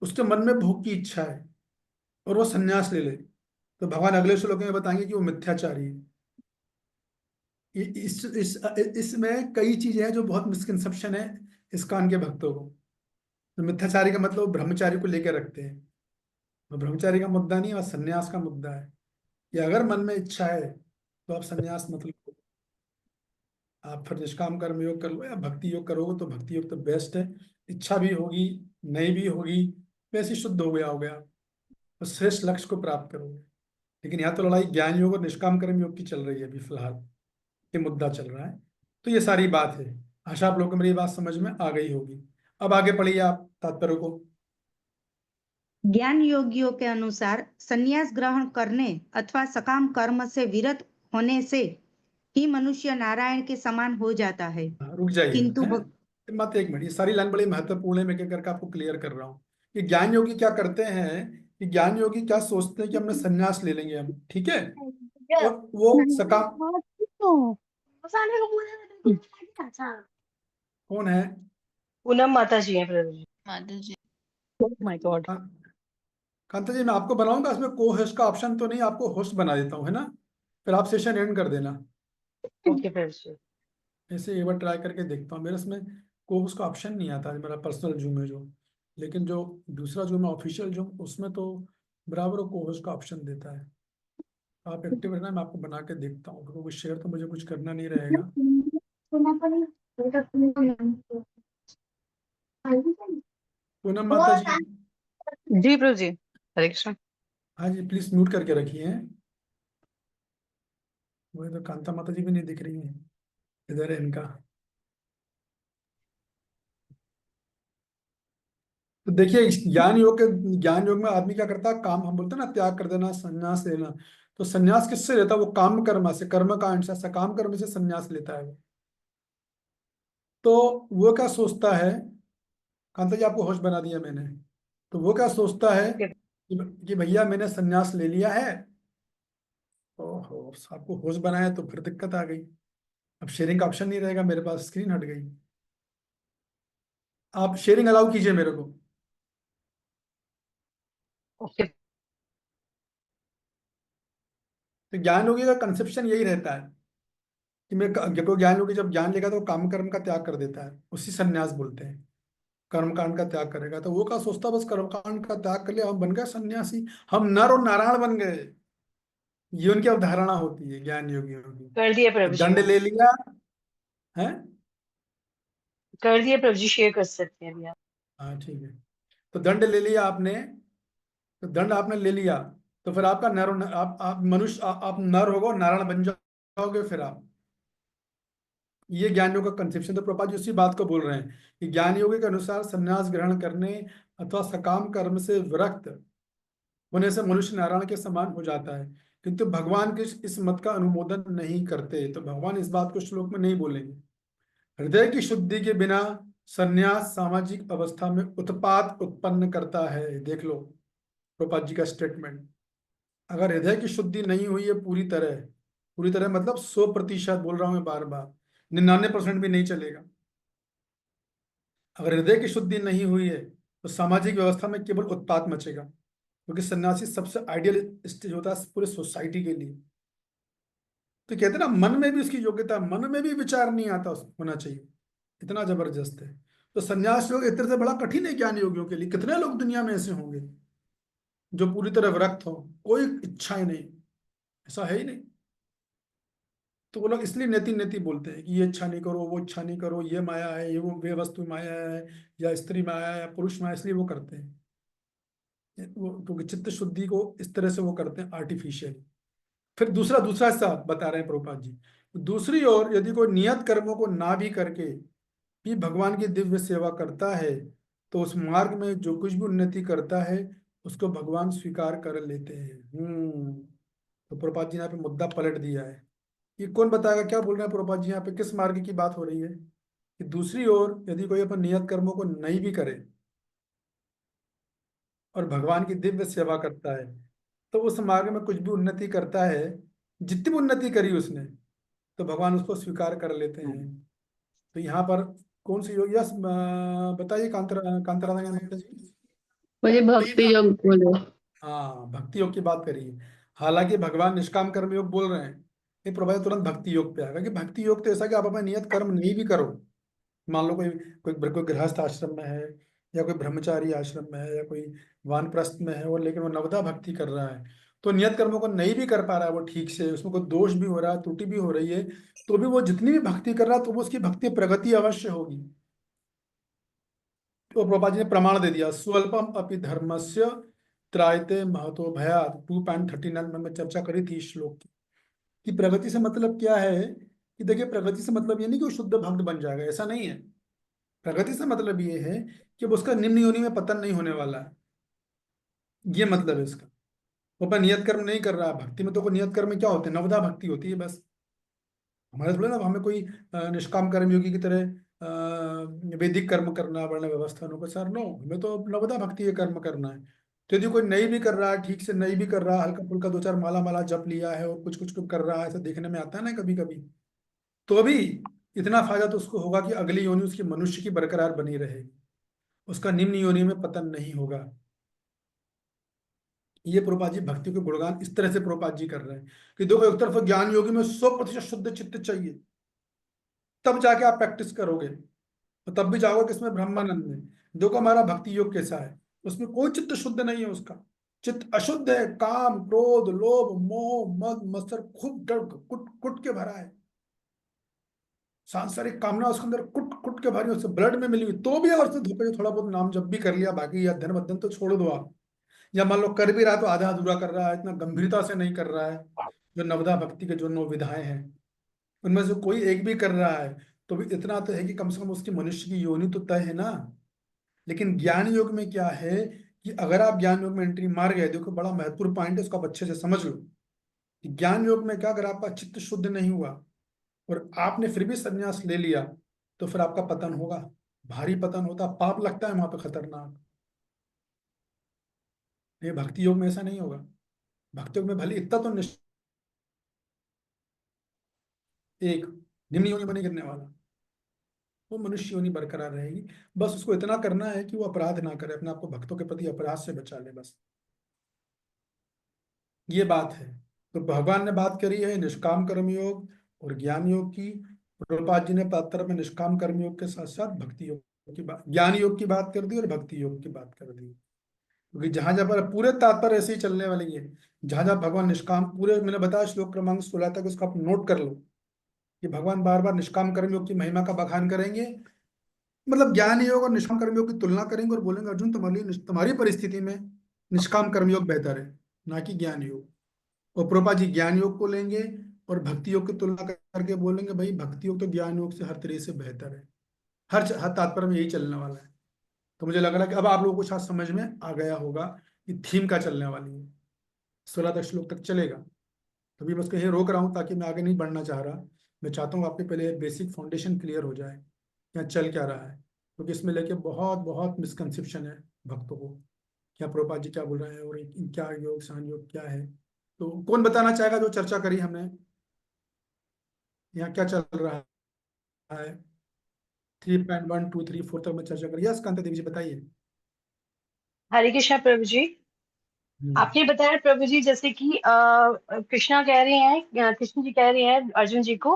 उसके मन में भोग की इच्छा है और वो संन्यास ले ले, तो भगवान अगले श्लोक में बताएंगे कि वो मिथ्याचारी है। इसमें कई चीजें हैं जो बहुत मिसकंसेप्शन है इस्कॉन के भक्तों को। तो मिथ्याचारी का मतलब ब्रह्मचारी को लेकर रखते हैं, तो ब्रह्मचारी का मुद्दा नहीं, और संन्यास का मुद्दा है कि अगर मन में इच्छा है तो आप संन्यास मत लो, आप फिर निष्काम कर्म योग कर लो या भक्ति योग करोगे तो भक्ति योग तो बेस्ट है। इच्छा भी होगी, नहीं भी होगी, वैसे शुद्ध हो गया तो श्रेष्ठ लक्ष्य को प्राप्त करोगे। लेकिन यहाँ तो लड़ाई ज्ञान योग और निष्काम कर्म योग की चल रही है, अभी फिलहाल ये मुद्दा चल रहा है। तो ये सारी बात है, आशा आप लोगों को मेरी बात समझ में आ गई होगी। अब आगे पढ़िए आप तात्पर्य को। ज्ञान योगियों के अनुसार संन्यास ग्रहण करने अथवा सकाम कर्म से विरत होने से ही मनुष्य नारायण के समान हो जाता है। रुक जाइए, किंतु मत, एक मिनट, ये सारी लाइन बड़ी महत्वपूर्ण है, मैं क्या करके आपको क्लियर कर रहा हूँ। कि ज्ञान योगी क्या करते हैं, कि ज्ञान योगी क्या सोचते हैं कि हमने संन्यास ले लेंगे हम, ठीक है, और वो सकाम, कौन है, पूनम माता जी हैं प्रभु जी। माता जी। My god. कांता जी मैं आपको बनाऊंगा, इसमें को होस्ट का ऑप्शन तो नहीं, आपको होस्ट बना देता हूँ, है ना, फिर आप सेशन एंड कर देना। ओके प्रभु जी। ऐसे एक बार ट्राई करके देखता हूँ, मेरे इसमें को होस्ट का ऑप्शन नहीं आता है, मेरा पर्सनल जूम है जो, लेकिन जो दूसरा जूम है ऑफिशियल जूम, उसमें तो बराबर को होस्ट का ऑप्शन देता है। आप एक्टिव रहना, मैं आपको बना के देखता हूँ, क्योंकि शेयर तो मुझे कुछ करना नहीं रहेगा। पूनम माता जी, जी प्रभु जी, हरे कृष्ण। हाँ जी, प्लीज म्यूट करके रखिए। वही तो कांता माता जी भी नहीं दिख रही है, इधर है इनका। तो देखिए ज्ञान योग में आदमी क्या करता है, काम, हम बोलते हैं ना त्याग कर देना, संन्यास लेना। तो संन्यास किससे लेता है, वो काम कर्म से, कर्म कांड से, सकाम कर्म से संन्यास लेता है वो। तो वो क्या सोचता है, कांता जी आपको होश बना दिया मैंने, तो वो क्या सोचता है कि भैया मैंने संन्यास ले लिया है, ओहो आपको होश बनाया तो फिर दिक्कत आ गई, अब शेयरिंग का ऑप्शन नहीं रहेगा मेरे पास, स्क्रीन हट गई। आप शेयरिंग अलाउ कीजिए मेरे को। ओके। तो ज्ञान योगी का कंसेप्शन यही रहता है कि मैं कोई ज्ञान योगी जब ज्ञान लेगा तो काम कर्म का त्याग कर देता है, उसी संन्यास बोलते हैं, कर्म कांड का त्याग करेगा। तो वो क्या सोचता, बस कर्म कांड का त्याग कर लिया, हम बन गए सन्यासी, हम नर और नारायण बन गए, ये उनकी अवधारणा होती है ज्ञान योगियों की। कर दिया प्रभु जी। दंड ले लिया है, कर दिया प्रभु जी, शेयर कर सकते हैं अभी आप। हाँ ठीक है, तो दंड ले लिया आपने, तो दंड आपने ले लिया, तो फिर आपका नर, आप मनुष्य, आप नर होगा, नारायण बन जाओगे फिर आप। ये ज्ञान योग का कंसेप्शन, तो प्रभुपाद जी उसी बात को बोल रहे हैं कि ज्ञान योगी के अनुसार संन्यास ग्रहण करने अथवा सकाम कर्म से विरक्त होने से मनुष्य नारायण के समान हो जाता है। किंतु भगवान के इस मत का अनुमोदन नहीं करते, तो भगवान इस बात को श्लोक में नहीं बोलेंगे। हृदय की शुद्धि के बिना संन्यास सामाजिक अवस्था में उत्पात उत्पन्न करता है। देख लो प्रभुपाद जी का स्टेटमेंट, अगर हृदय की शुद्धि नहीं हुई है पूरी तरह मतलब 100% बोल रहा हूं मैं बार बार, 99% भी नहीं चलेगा। अगर हृदय की शुद्धि नहीं हुई है तो सामाजिक व्यवस्था में केवल उत्पात मचेगा, क्योंकि सन्यासी सबसे आइडियल स्टेज होता है पूरे सोसाइटी के लिए। तो कहते हैं ना, मन में भी उसकी योग्यता, मन में भी विचार नहीं आता होना चाहिए, इतना जबरदस्त है। तो संन्यास योग एक तरह से बड़ा कठिन है ज्ञान योगियों के लिए। कितने लोग दुनिया में ऐसे होंगे जो पूरी तरह विरक्त हो, कोई इच्छा ही नहीं, ऐसा है ही नहीं। तो वो लोग इसलिए नेति नेति बोलते हैं कि ये इच्छा नहीं करो, वो इच्छा नहीं करो, ये माया है, ये वो वे वस्तु माया है, या स्त्री माया है, या पुरुष माया, इसलिए वो करते हैं। वो क्योंकि चित्त शुद्धि को इस तरह से वो करते हैं आर्टिफिशियल। फिर दूसरा दूसरा हिस्सा बता रहे हैं प्रभुपाद जी। दूसरी ओर यदि कोई नियत कर्मों को ना भी करके भी भगवान की दिव्य सेवा करता है, तो उस मार्ग में जो कुछ भी उन्नति करता है उसको भगवान स्वीकार कर लेते हैं। तो प्रभुपाद जी ने यहाँ पे मुद्दा पलट दिया है। ये कौन बताएगा क्या बोल रहे हैं प्रभुपाद जी यहाँ पे, किस मार्ग की बात हो रही है? कि दूसरी ओर यदि कोई अपन नियत कर्मों को नहीं भी करे और भगवान की दिव्य सेवा करता है, तो उस मार्ग में कुछ भी उन्नति करता है, जितनी भी उन्नति करी उसने, तो भगवान उसको स्वीकार कर लेते हैं। तो यहाँ पर कौन सी योग, यस बताइए कांतरानंद माता जी। मुझे भक्ति योग बोलो। हाँ, भक्ति योग की बात करिए। हालांकि भगवान निष्काम कर्म योग बोल रहे हैं, ये प्रभाव तुरंत भक्ति योग पे आएगा कि भक्ति योग तो ऐसा कि आप अपना नियत कर्म नहीं भी करो। मान लो कोई गृहस्थ आश्रम में है, या कोई ब्रह्मचारी आश्रम में है, या कोई वानप्रस्थ में है, और लेकिन वो नवदा भक्ति कर रहा है, तो नियत कर्मों को नहीं भी कर पा रहा है वो ठीक से, उसमें कोई दोष भी हो रहा है, त्रुटि भी हो रही है, तो भी वो जितनी भी भक्ति कर रहा है तो वो उसकी भक्ति प्रगति अवश्य होगी। तो प्रभुपाद जी ने प्रमाण दे दिया, स्वल्पम अपि धर्मस्य त्रायते महतो भयात्। 2.39 में चर्चा करी थी इस श्लोक की कि प्रगति से मतलब क्या है। कि देखिए, प्रगति से मतलब ये नहीं कि वो शुद्ध भक्त बन जाएगा, ऐसा नहीं है। प्रगति से मतलब ये है कि अब उसका निम्न योनि में पतन नहीं होने वाला है, ये मतलब है इसका। वो अपना नियत कर्म नहीं कर रहा। भक्ति में तो कोई नियत कर्म क्या होते हैं, नवदा भक्ति होती है बस। हमारे थोड़ा ना हमें कोई निष्काम कर्म योगी की तरह वैदिक कर्म करना, वर्ण व्यवस्था अनुसार, नो, हमें तो नवदा भक्ति के कर्म करना है। तो यदि कोई नहीं भी कर रहा है, ठीक से नहीं भी कर रहा है, हल्का फुल्का 2-4 माला माला जप लिया है और कुछ कुछ कर रहा है, ऐसा देखने में आता है ना कभी कभी, तो भी इतना फायदा तो उसको होगा कि अगली योनि उसकी मनुष्य की बरकरार बनी रहेगी, उसका निम्न योनि में पतन नहीं होगा। ये प्रभुपाद जी भक्ति के गुणगान इस तरह से प्रभुपाद जी कर रहे हैं कि देखो, एक तरफ ज्ञान योगी में 100% शुद्ध चित्त चाहिए, तब जाके आप प्रैक्टिस करोगे, तो तब भी जाओगे किसमें, ब्रह्मानंद में। देखो हमारा भक्ति योग कैसा है, उसमें कोई चित्त शुद्ध नहीं है, उसका चित्त अशुद्ध है, काम क्रोध लोभ मोह मद मत्सर खूब कुट कुट के भरा है, सांसारिक कामना उसके अंदर कुट कुट के भरी, उससे ब्लड में मिली हुई, तो भी अगर उससे धोखे थोड़ा बहुत नाम जब भी कर लिया, बाकी अध्ययन वध्यन तो छोड़ दो आप। या मान लो कर भी रहा है तो आधा अधूरा कर रहा है, इतना गंभीरता से नहीं कर रहा है। जो नवदा भक्ति के जो 9 विधाएं हैं उनमें से कोई एक भी कर रहा है, तो भी इतना तो है कि कम से कम उसकी मनुष्य की योनि तो तय है ना। लेकिन ज्ञान योग में क्या है कि अगर आप ज्ञान योग में एंट्री मार गए, देखो बड़ा महत्वपूर्ण पॉइंट है, उसको आप अच्छे से समझ लो कि ज्ञान योग में क्या, अगर आपका चित्त शुद्ध नहीं हुआ और आपने फिर भी संन्यास ले लिया, तो फिर आपका पतन होगा, भारी पतन होता, पाप लगता है वहां पे खतरनाक। ये भक्ति योग में ऐसा नहीं होगा। भक्ति योग में भले इतना तो एक निम्न योनि में नहीं गिरने वाला, वो मनुष्य योनि बरकरार रहेगी। बस उसको इतना करना है कि वो अपराध ना करे, अपने आप को भक्तों के प्रति अपराध से बचा ले, बस ये बात है। तो भगवान ने बात करी है निष्काम कर्म योग और ज्ञान योग की। प्रभुपाद जी ने तात्पर्य में निष्काम कर्म योग के साथ साथ भक्ति योग की बात, ज्ञान योग की बात कर दी और भक्ति योग की बात कर दी। क्योंकि जहां जहां पर पूरे तात्पर्य ऐसे ही चलने वाली है, जहां जहां भगवान निष्काम, पूरे मैंने बताया श्लोक क्रमांक 16 तक, उसको आप नोट कर लो कि भगवान बार बार निष्काम कर्म योग की महिमा का बखान करेंगे, मतलब ज्ञान योग और निष्काम कर्म योग की तुलना करेंगे और बोलेंगे अर्जुन तुम्हारी परिस्थिति में निष्काम कर्म योग बेहतर है ना कि ज्ञान योग। और प्रभुपाद जी ज्ञान योग को लेंगे और भक्ति योग की तुलना करके बोलेंगे भाई भक्ति योग तो ज्ञान योग से हर तरह से बेहतर है। हर तात्पर्य में यही चलने वाला है। तो मुझे लग रहा है कि अब आप लोगों को शायद समझ में आ गया होगा कि थीम क्या चलने वाली है। 16 श्लोक तक चलेगा, तभी मैं उसको यही रोक रहा हूँ ताकि मैं आगे नहीं बढ़ना चाह रहा। मैं चाहता हूँ आपके पहले बेसिक फाउंडेशन क्लियर हो जाए, यहाँ चल क्या रहा है, क्योंकि इसमें लेके बहुत बहुत मिसकंसेप्शन है भक्तों को, क्या प्रभुपाद जी क्या बोल रहे हैं और क्या योग सान योग क्या है। तो कौन बताना चाहेगा जो चर्चा करी हमने, यहाँ क्या चल रहा है? 3.1 2 3 4 तक में चर्चा करी। यस कांता देवी जी बताइए। हरे कृष्णा प्रभु जी। आपने बताया प्रभु जी जैसे कि कृष्णा कह रहे हैं, कृष्ण जी कह रहे हैं अर्जुन जी को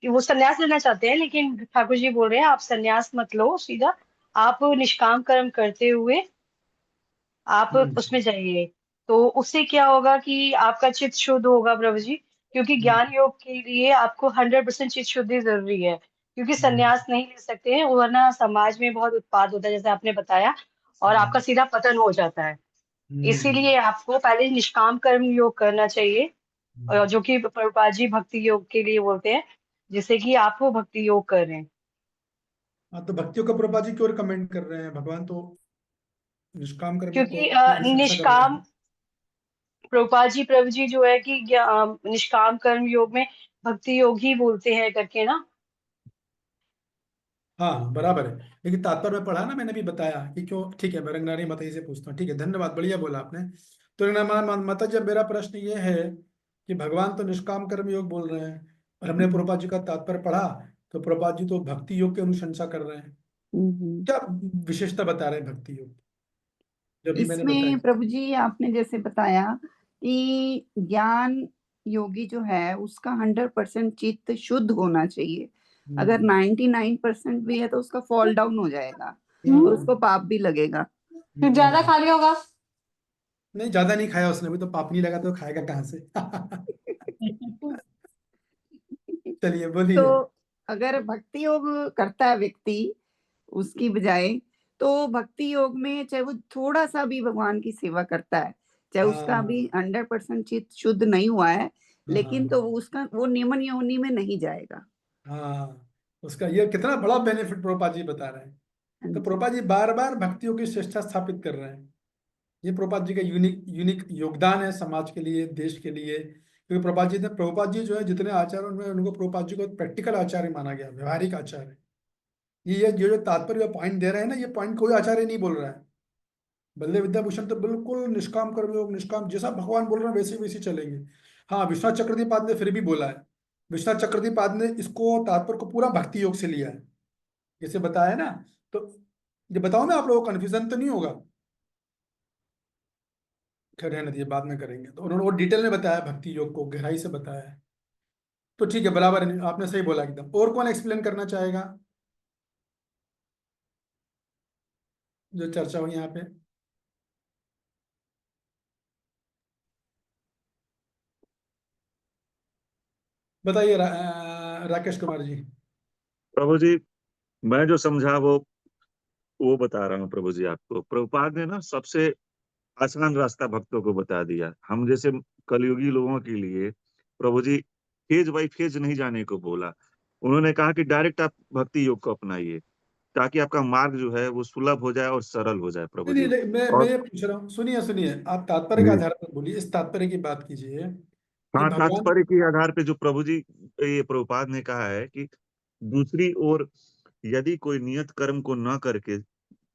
कि वो संन्यास लेना चाहते हैं, लेकिन ठाकुर जी बोल रहे हैं आप संन्यास मत लो सीधा, आप निष्काम कर्म करते हुए आप उसमें जाइए, तो उससे क्या होगा कि आपका चित्त शुद्ध होगा प्रभु जी, क्योंकि ज्ञान योग के लिए आपको 100% चित्त शुद्धि जरूरी है, क्योंकि संन्यास नहीं ले सकते हैं वरना समाज में बहुत उत्पाद होता है जैसे आपने बताया, और आपका सीधा पतन हो जाता है। इसीलिए आपको पहले निष्काम कर्म योग करना चाहिए, और जो कि प्रभुपाद जी भक्ति योग के लिए बोलते हैं, जिससे कि आप वो भक्ति योग कर रहे हैं। हाँ, तो भक्तियों का प्रभुपाद जी क्यों रिकमेंड कर रहे हैं? भगवान तो निष्काम कर्म को क्योंकि प्रशंसा कर रहे निष्काम हैं। प्रभु जी जो है कि निष्काम कर्म योग में भक्ति योग ही बोलते हैं करके ना। हाँ बराबर है, लेकिन तात्पर्य में पढ़ा ना, मैंने भी बताया कि क्यों। ठीक है, मैं रंगनारी माता जी से पूछता हूँ। ठीक है, धन्यवाद, बढ़िया बोला आपने। तो रंगनारी माता जी, अब मेरा प्रश्न ये है कि भगवान तो निष्काम कर्म योग बोल रहे हैं, और हमने प्रभुपाद जी का तात्पर्य पढ़ा, तो प्रभुपाद जी तो भक्ति योग की अनुशंसा कर रहे हैं। क्या विशेषता बता रहे हैं भक्ति योग, जो भी मैंने बताई? इसमें प्रभु जी आपने जैसे बताया कि ज्ञान योगी जो है उसका 100% चित्त शुद्ध होना चाहिए। अगर 99% भी है तो उसका फॉल डाउन हो जाएगा, तो उसको पाप भी लगेगा। ज्यादा खा लिया होगा। नहीं, ज्यादा नहीं खाया उसने, भी तो पाप नहीं लगा तो खाएगा कहाँ से? चलिए बोलिए। तो अगर भक्ति योग करता है व्यक्ति उसकी बजाय, तो भक्ति योग में चाहे वो थोड़ा सा भी भगवान की सेवा करता है, चाहे उसका भी 100% चित्त शुद्ध नहीं हुआ है, लेकिन तो उसका वो नियमन योनि में नहीं जाएगा। हाँ, उसका ये कितना बड़ा बेनिफिट प्रभुपाद जी बता रहे हैं। तो प्रभुपाद जी बार बार भक्तियों की श्रेष्ठता स्थापित कर रहे हैं। ये प्रभुपाद जी का यूनिक योगदान है समाज के लिए, देश के लिए। क्योंकि प्रभुपाद जी जो है, जितने आचार्य उनमें उनको प्रभुपाद जी को प्रैक्टिकल आचार्य माना गया, व्यवहारिक आचार्य। ये जो तात्पर्य पॉइंट दे रहे हैं ना, ये पॉइंट कोई आचार्य नहीं बोल रहा है। बल्ले विद्याभूषण तो बिल्कुल निष्काम कर्मयोग, निष्काम जैसा भगवान बोल रहे हैं वैसे वैसे चलेंगे। हाँ, विश्वनाथ चक्रवर्तीपाद ने फिर भी बोला है। विश्वनाथ चक्रवर्तीपाद ने इसको तात्पर्य को पूरा भक्ति योग से लिया है, जैसे बताया ना। तो ये बताओ ना, आप लोगों को कन्फ्यूजन तो नहीं होगा? खैर रहने दीजिए, बाद में करेंगे। तो उन्होंने वो डिटेल में बताया, भक्ति योग को गहराई से बताया है। तो ठीक है, बराबर है, आपने सही बोला एकदम। और कौन एक्सप्लेन करना चाहेगा जो चर्चा हुई यहाँ पे? बताइए राकेश कुमार जी। प्रभु जी, मैं जो समझा वो बता रहा हूँ प्रभु जी आपको। प्रभुपाद ने ना सबसे आसान रास्ता भक्तों को बता दिया। हम जैसे कलयुगी लोगों के लिए प्रभु जी फेज बाई फेज नहीं जाने को बोला। उन्होंने कहा कि डायरेक्ट आप भक्ति योग को अपनाइए, ताकि आपका मार्ग जो है वो सुलभ हो जाए और सरल हो जाए प्रभु नहीं जी। नहीं, मैं और ये पूछ रहा हूँ, सुनिए सुनिए, आप तात्पर्य के जी, आधार पर बोलिए, इस तात्पर्य की बात कीजिए कि हाँ, भगवान। तात्पर्य के आधार पे जो प्रभु जी, ये प्रभुपाद ने कहा है कि दूसरी ओर यदि कोई नियत कर्म को न करके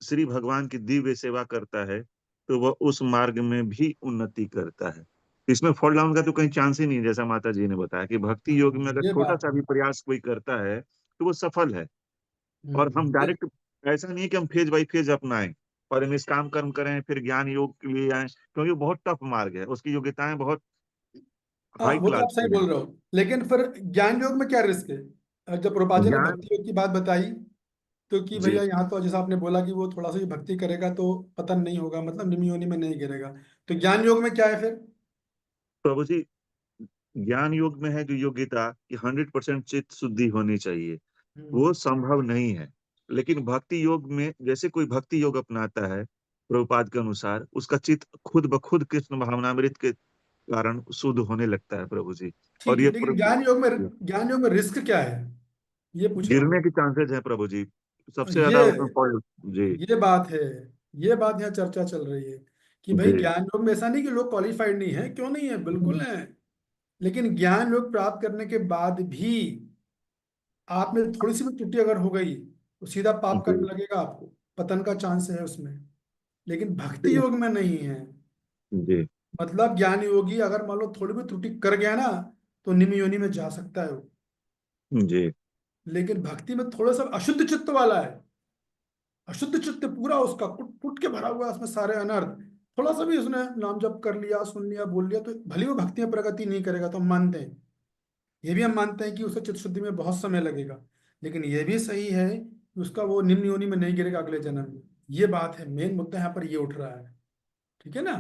श्री भगवान की दिव्य सेवा करता है, तो वह उस मार्ग में भी उन्नति करता है। इसमें फॉल डाउन का तो कहीं चांस ही नहीं है। जैसा माता जी ने बताया कि भक्ति योग में अगर ये छोटा बात सा है। भी प्रयास कोई करता है तो वो सफल है। और हम ये- डायरेक्ट, ऐसा नहीं कि हम फेज बाई फेज अपनाएं और निष्काम कर्म करें फिर ज्ञान योग के लिए आए, क्योंकि वो बहुत टफ मार्ग है, उसकी योग्यताएं बहुत हाँ, हाई वो तो क्लास आप सही की हैं। बोल रहे हो, लेकिन फिर ज्ञान योग में क्या रिस्क है? जब प्रभुपाद जी ने ज्ञान, भक्ति योग की बात बताई, तो कि जी भैया यहाँ तो जैसा आपने बोला कि वो थोड़ा सा भी भक्ति करेगा तो पतन नहीं होगा, मतलब निम्न योनि में नहीं गिरेगा। तो ज्ञान योग में क्या है फिर? प्रभु जी, ज्ञान योग में है जो योग्यता कि 100% चित्त शुद्धि होनी चाहिए, वो संभव नहीं है। लेकिन भक्ति योग में जैसे कोई भक्ति योग अपनाता है प्रभुपाद के अनुसार, उसका चित्त खुद ब खुद कृष्ण भावनामृत के कारण शुद्ध होने लगता है प्रभु जी। ठीक और है, ये लेकिन ज्ञान योग में रिस्क क्या है, ये पूछ रहा गिरने हूँ। के चांसेस हैं प्रभु जी, सबसे ये ज्यादा उसमें जी ये बात है, ये बात यहाँ चर्चा चल रही है कि भाई जी ज्ञान योग में ऐसा नहीं कि लोग क्वालिफाइड नहीं है, क्यों नहीं है, बिल्कुल है। लेकिन ज्ञान योग प्राप्त करने के बाद भी आप में थोड़ी सी भी त्रुटि अगर हो गई तो सीधा पाप कर्म जी लगेगा आपको, पतन का चांस है उसमें। लेकिन भक्ति योग में नहीं है। जी मतलब ज्ञान योगी अगर मान लो थोड़ी भी त्रुटि कर गया ना, तो निम्न योनि में जा सकता है वो। जी लेकिन भक्ति में थोड़ा सा अशुद्ध चित्त वाला है, अशुद्ध चित्त पूरा उसका कुट कुट के भरा हुआ है, उसमें सारे अनर्थ। थोड़ा सा भी उसने नाम जप कर लिया, सुन लिया, बोल लिया, तो भले वो भक्ति में प्रगति नहीं करेगा, तो हम मानते हैं। ये भी हम मानते हैं कि उसे चित्त शुद्धि में बहुत समय लगेगा। लेकिन ये भी सही है उसका वो निम्न योनि में नहीं गिरेगा अगले जन्म में। ये बात है, मेन मुद्दा यहाँ पर ये उठ रहा है। ठीक है ना?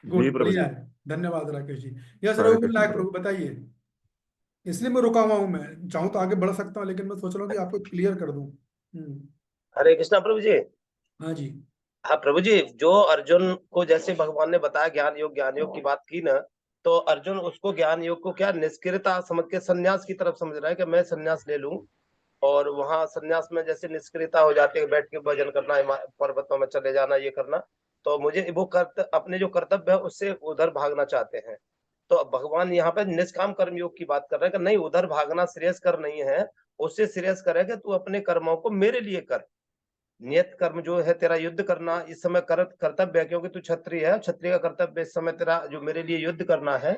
जी गुड, प्रभु जी। बढ़िया है, धन्यवाद राकेश जी। यस हरे रघुकुल कृष्ण नायक प्रभु। प्रभु बताइए। इसलिए मैं रुका हुआ हूँ, मैं चाहूँ तो आगे बढ़ सकता हूँ, लेकिन मैं सोच रहा हूँ कि आपको क्लियर कर दूँ। हरे कृष्णा प्रभु जी। हाँ जी। हाँ प्रभु जी, जो अर्जुन को जैसे भगवान ने बताया ज्ञान योग की बात की ना, तो अर्जुन उसको ज्ञान योग को क्या निष्क्रियता समझ के संन्यास की तरफ समझ रहा है कि मैं संन्यास ले लूं, और वहां संन्यास में जैसे निष्क्रियता हो जाती है, बैठ के भजन करना, पर्वतों में चले जाना, ये करना, तो मुझे वो अपने जो कर्तव्य है उससे उधर भागना चाहते हैं। तो भगवान यहाँ पे निष्काम कर्म योग की बात कर रहे हैं कि नहीं, उधर भागना श्रेयस्कर नहीं है, उससे श्रेयस्कर है कि तू अपने कर्मों को मेरे लिए कर। नियत कर्म जो है तेरा युद्ध करना इस समय कर्तव्य है, क्योंकि तू क्षत्रिय है, क्षत्रिय का कर्तव्य इस समय तेरा जो मेरे लिए युद्ध करना है,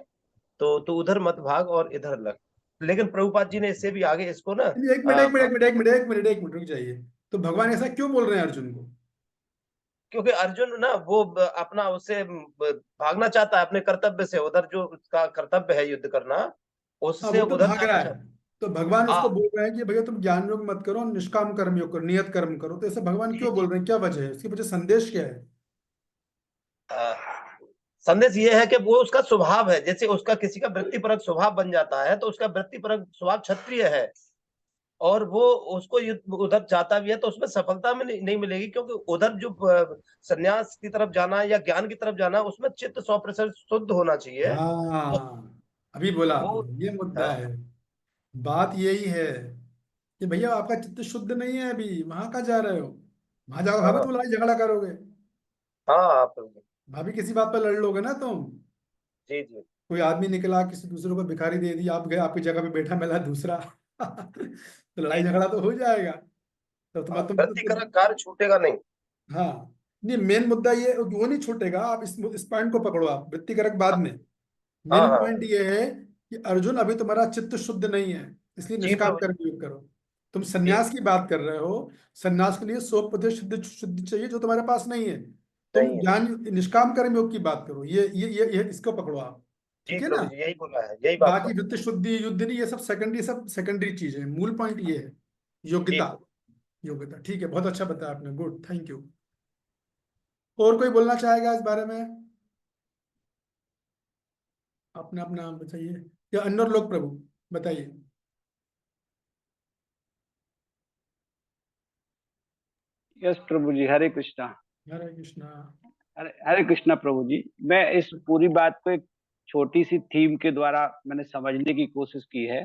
तो तू उधर मत भाग और इधर लग। लेकिन प्रभुपाद जी ने इससे भी आगे इसको ना एक मिनट रुक जाइए। तो भगवान ऐसा क्यों बोल रहे हैं अर्जुन को? क्योंकि अर्जुन ना वो अपना उससे भागना चाहता है अपने कर्तव्य से, उधर जो उसका कर्तव्य है युद्ध करना, हाँ, उससे वो तो उधर भाग जाना रहा है। तो भगवान उसको हाँ बोल रहे हैं कि भैया तुम ज्ञान योग मत करो, निष्काम कर्म योग करो, नियत कर्म करो। तो ऐसे भगवान जी क्यों जी। बोल रहे हैं? क्या वजह है इसकी? वजह संदेश क्या है? संदेश ये है कि वो उसका स्वभाव है, जैसे उसका किसी का वृत्तिपरक स्वभाव बन जाता है, तो उसका वृत्तिपरक स्वभाव क्षत्रिय है, और वो उसको उधर जाता भी है तो उसमें सफलता में नहीं मिलेगी, क्योंकि उधर जो संन्यास की तरफ जाना या ज्ञान की तरफ जाना, उसमें चित्त 100% शुद्ध होना चाहिए। तो हाँ, अभी बोला वो आपने, ये मुद्दा हाँ है। बात यही है कि भैया आपका चित्त शुद्ध नहीं है, अभी वहां कहाँ जा रहे हो? वहां जाओ भाभी हाँ तो लड़ाई झगड़ा करोगे, हाँ प्रभु भाभी किसी बात पर लड़ लोगे ना तुम। जी जी। कोई आदमी निकला, किसी दूसरे को भिखारी दे दी, आप गए, आपकी जगह पे बैठा मिला दूसरा तो लड़ाई जी जी। झगड़ा तो हो जाएगा। तो हाँ, तुम वृत्तिकारक कार्य छूटेगा नहीं। हाँ, नहीं, मेन मुद्दा ये वो नहीं छूटेगा। आप इस पॉइंट को पकड़ो, आप वृत्तिकारक बाद में। हाँ मेन हाँ पॉइंट ये है कि अर्जुन अभी तुम्हारा चित्त शुद्ध नहीं है, इसलिए जी निष्काम प्रभु कर्म योग करो। तुम जी सन्यास की बात कर रहे हो, सन्यास के लिए 100% शुद्ध शुद्धि चाहिए, जो तुम्हारे पास नहीं है। तुम नहीं है। ज्ञान निष्काम कर्म योग की बात करो, ये इसको पकड़ो आप। जी ठीक है ना? प्रभु जी, यही बोला है, यही बात बाकी बोला। वृत्ति शुद्धि युद्ध नहीं, ये सब सेकेंडरी चीज है। मूल पॉइंट ये है, जी योग्यता। प्रभु। योग्यता, ठीक है, बहुत अच्छा बताया आपने, गुड, थैंक यू। और कोई बोलना चाहेगा इस बारे में? अपना अपना नाम बताइए, या अन्य लोग प्रभु बताइए। यस प्रभु जी, हरे कृष्णा। हरे कृष्णा। हरे कृष्णा प्रभु जी। मैं इस पूरी बात को एक छोटी सी थीम के द्वारा मैंने समझने की कोशिश की है,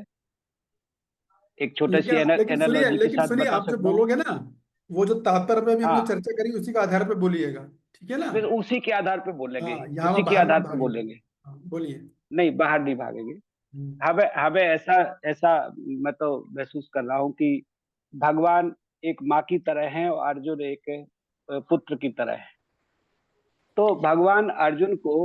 एक छोटी सी एनालॉजी के लेकिन साथ सुनिए, बता आप जो सकता हूँ। बोलोगे ना, वो जो तात्पर्य पे भी हमने हाँ, चर्चा करी, उसी के आधार पे बोलिएगा। ठीक है ना? फिर उसी के आधार पे बोलेंगे, हाँ, यहाँ उसी वहाँ के बाहर मत आधार पे भागिएगा। बोलेंगे। हाँ, बोलिए। नहीं, बाहर नहीं भागेंगे। हम्म, हमें हमें ऐसा ऐसा मैं तो महसूस कर रहा हूँ कि भगवान एक माँ की तरह है और अर्जुन एक पुत्र की तरह है। तो भगवान अर्जुन को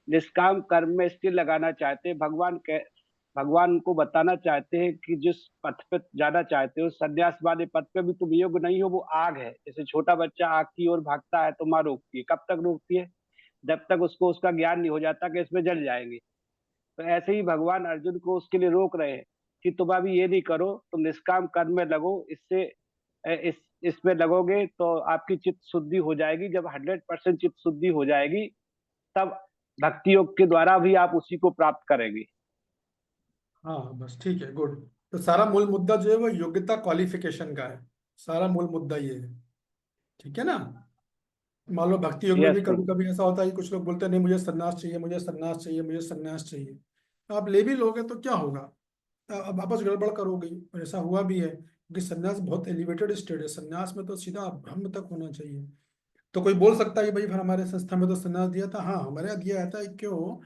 निष्काम कर्म में इसलिए लगाना चाहते हैं, भगवान को बताना चाहते हैं कि जिस पथ पे जाना चाहते हो, संन्यास वाले पथ पे भी तुम योग्य नहीं हो। वो आग है, जैसे छोटा बच्चा आग की ओर भागता है तो माँ रोकती है। कब तक रोकती है? जब तक उसको उसका ज्ञान नहीं हो जाता कि इसमें जल जाएंगे। तो ऐसे ही भगवान अर्जुन को उसके लिए रोक रहे हैं कि तुम अभी ये नहीं करो, तुम निष्काम कर्म में लगो। इससे इसमें लगोगे तो आपकी चित्त शुद्धि हो जाएगी। जब 100% चित्त शुद्धि हो जाएगी, तब भक्ति योग के द्वारा भी आप उसी को प्राप्त करेंगे। हाँ, बस ठीक है, गुड। तो सारा मूल मुद्दा जो है वो योग्यता क्वालिफिकेशन का है। सारा मूल मुद्दा ये है। ठीक है ना? मान लो भक्ति योग में यस भी कभी प्रभु। कभी ऐसा होता है कि कुछ लोग बोलते हैं नहीं, मुझे सन्यास चाहिए, मुझे सन्यास चाहिए, मुझे सन्यास चाहिए। आप ले भी लोगे तो क्या होगा? अब आपस गड़बड़ करोगे। और ऐसा हुआ भी है, क्योंकि सन्यास बहुत एलिवेटेड स्टेट है। सन्यास में तो सीधा ब्रह्म तक होना चाहिए। तो कोई बोल सकता है कि भाई फिर हमारे संस्था में तो सन्यास दिया था। हाँ, हमारे यहाँ दिया जाता है। क्यों?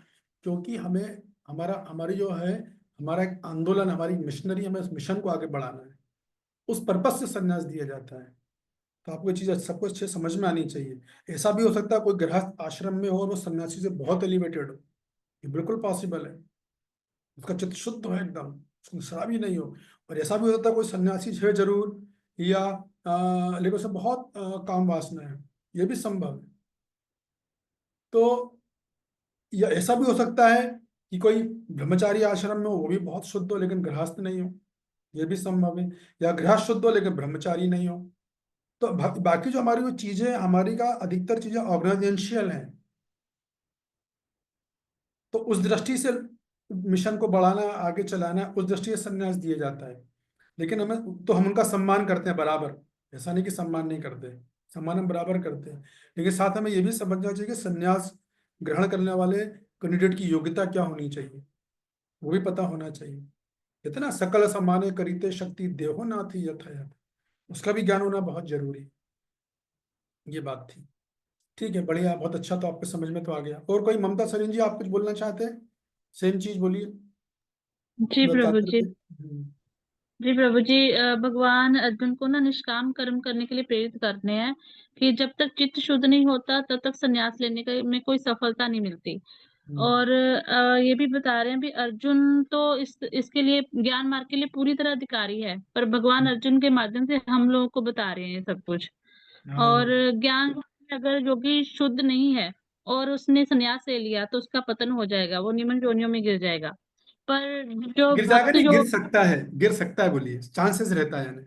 क्योंकि हमें हमारी जो है, हमारा एक आंदोलन, हमारी मिशनरी, हमें उस मिशन को आगे बढ़ाना है। उस पर्पज से सन्यास दिया जाता है। तो आपको ये चीज़ सबको अच्छे समझ में आनी चाहिए। ऐसा भी हो सकता है कोई गृहस्थ आश्रम में हो और वो सन्यासी से बहुत एलिवेटेड हो, ये बिल्कुल पॉसिबल है। उसका चित्त शुद्ध हो एकदम, उसमें शराबी नहीं हो। और ऐसा भी हो सकता है कोई सन्यासी है जरूर, या लेकिन उसे बहुत काम वासना है, ये भी संभव है। तो या ऐसा भी हो सकता है कि कोई ब्रह्मचारी आश्रम में हो, वो भी बहुत शुद्ध हो, लेकिन गृहस्थ नहीं हो। ये भी संभव है। या गृहस्थ शुद्ध हो लेकिन ब्रह्मचारी नहीं हो। तो बाकी जो हमारी वो चीजें, हमारी का अधिकतर चीजें ऑर्गेनाइजेंशियल हैं, तो उस दृष्टि से मिशन को बढ़ाना, आगे चलाना, उस दृष्टि से संन्यास दिया जाता है। लेकिन हम उनका सम्मान करते हैं बराबर, ऐसा नहीं कि सम्मान नहीं करते, सम्मान हम बराबर करते हैं। लेकिन साथ हमें ये भी समझना चाहिए कि संन्यास ग्रहण करने वाले कैंडिडेट की योग्यता क्या होनी चाहिए, वो भी पता होना चाहिए। इतना सकल समाने करीते शक्ति देहो नाथी यथायथ, उसका भी ज्ञान होना बहुत जरूरी है। ये बात थी। ठीक है, बढ़िया, बहुत अच्छा, तो आपके समझ में तो आ गया। और कोई, ममता सरीन जी, आप कुछ बोलना चाहते हैं? सेम चीज बोलिए जी जो प्रभु जी। तात्पर्य। जी प्रभु जी, भगवान अर्जुन को ना निष्काम कर्म करने के लिए प्रेरित करते हैं कि जब तक चित्त शुद्ध नहीं होता तब तक संन्यास लेने का में कोई सफलता नहीं मिलती। और ये भी बता रहे हैं भी अर्जुन तो इसके लिए, ज्ञान मार्ग के लिए पूरी तरह अधिकारी है, पर भगवान अर्जुन के माध्यम से हम लोगों को बता रहे हैं सब कुछ। और ज्ञान में अगर योगी शुद्ध नहीं है और उसने संन्यास ले लिया तो उसका पतन हो जाएगा, वो निम्न योनियों में गिर जाएगा। पर जो गिर जाएगा भक्त नहीं, गिर जो सकता है, गिर सकता है, बोलिए, चांसेस रहता है यानी।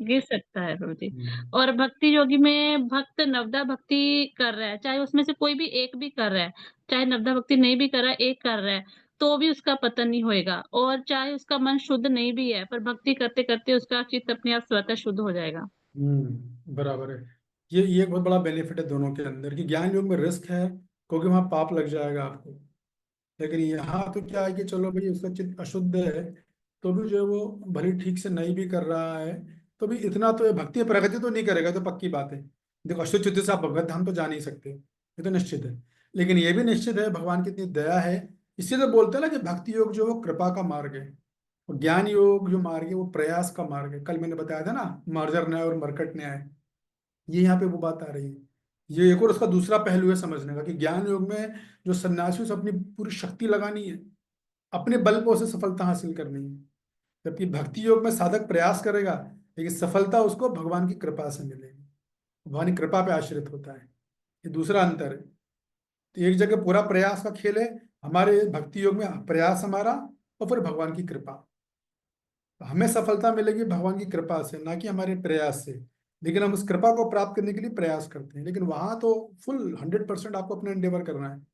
गिर सकता है प्रभु जी। और भक्ति योगी में भक्त नवदा भक्ति कर रहा है, चाहे उसमें से कोई भी एक भी कर रहा है, चाहे नवदा भक्ति नहीं भी कर रहा है, एक कर रहा है, तो भी उसका पतन नहीं होएगा। और चाहे उसका मन शुद्ध नहीं भी है, पर भक्ति करते करते उसका चित्त अपने आप स्वतः शुद्ध हो जाएगा। बराबर है। ये एक बहुत बड़ा बेनिफिट है दोनों के अंदर, कि ज्ञान योग में रिस्क है क्योंकि वहां पाप लग जाएगा आपको। लेकिन यहाँ तो क्या है कि चलो भाई, उसका चित्त अशुद्ध है तो भी जो है वो भले ठीक से नहीं भी कर रहा है, तो भी इतना तो भक्ति प्रगति तो नहीं करेगा, तो पक्की बात है। देखो, अशुद्ध चित्त से आप भगवत धाम तो जा नहीं सकते, ये तो निश्चित है। लेकिन ये भी निश्चित है भगवान की इतनी दया है, इसलिए तो बोलते हैं ना कि भक्ति योग जो है वो कृपा का मार्ग है, और ज्ञान योग जो मार्ग है वो प्रयास का मार्ग है। कल मैंने बताया था ना, मार्जर न्याय और मरकट न्याय, ये यहाँ पे वो बात आ रही है। ये एक और उसका दूसरा पहलू है समझने का, कि ज्ञान योग में जो सन्यासियों से अपनी पूरी शक्ति लगानी है, अपने बल पर उसे सफलता हासिल करनी है, जबकि भक्ति योग में साधक प्रयास करेगा लेकिन सफलता उसको भगवान की कृपा से मिलेगी, भगवान की कृपा पे आश्रित होता है। ये दूसरा अंतर है। तो एक जगह पूरा प्रयास का खेल है, हमारे भक्ति योग में प्रयास हमारा और फिर भगवान की कृपा। हमें सफलता मिलेगी भगवान की कृपा से, ना कि हमारे प्रयास से। लेकिन हम उस कृपा को प्राप्त करने के लिए प्रयास करते हैं, लेकिन वहां तो फुल 100% आपको अपना एंडेवर करना है।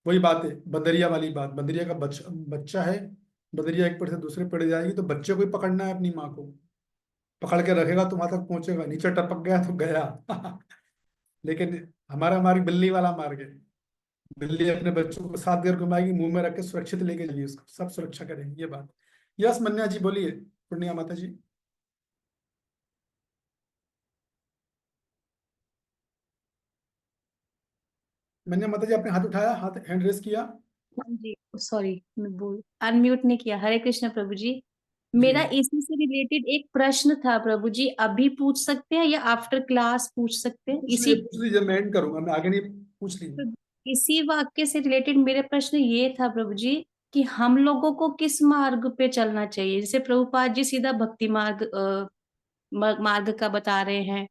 वही बात है, बंदरिया वाली बात, बंदरिया का बच्चा है, बंदरिया एक पेड़ से दूसरे पेड़ जाएगी तो बच्चे को ही पकड़ना है, अपनी माँ को पकड़ के रखेगा तो वहां तक पहुंचेगा, नीचे टपक गया तो गया। लेकिन हमारा मार्ग बिल्ली वाला मार्ग है। बिल्ली अपने बच्चों को साथ देर घुमाएगी, मुंह में रख के सुरक्षित लेके जाएगी, उसको सब सुरक्षा करेंगे। ये बात। यस मन्या जी बोलिए, पूर्णिया माता जी। मैंने माता जी आपने हाथ उठाया, हाथ हैंड रेस किया। हाँ जी, सॉरी, मैं बोल अनम्यूट नहीं किया। हरे कृष्ण प्रभु जी। जी मेरा इसी से रिलेटेड एक प्रश्न था प्रभु जी, अभी पूछ सकते हैं या आफ्टर क्लास पूछ सकते हैं? पूछ लीजिए, मैं एंड करूंगा, मैं आगे नहीं, पूछ लीजिए। इसी वाक्य से रिलेटेड मेरा प्रश्न ये था प्रभु जी कि हम लोगों को किस मार्ग पे चलना चाहिए? जैसे प्रभुपाद जी सीधा भक्ति मार्ग का बता रहे हैं,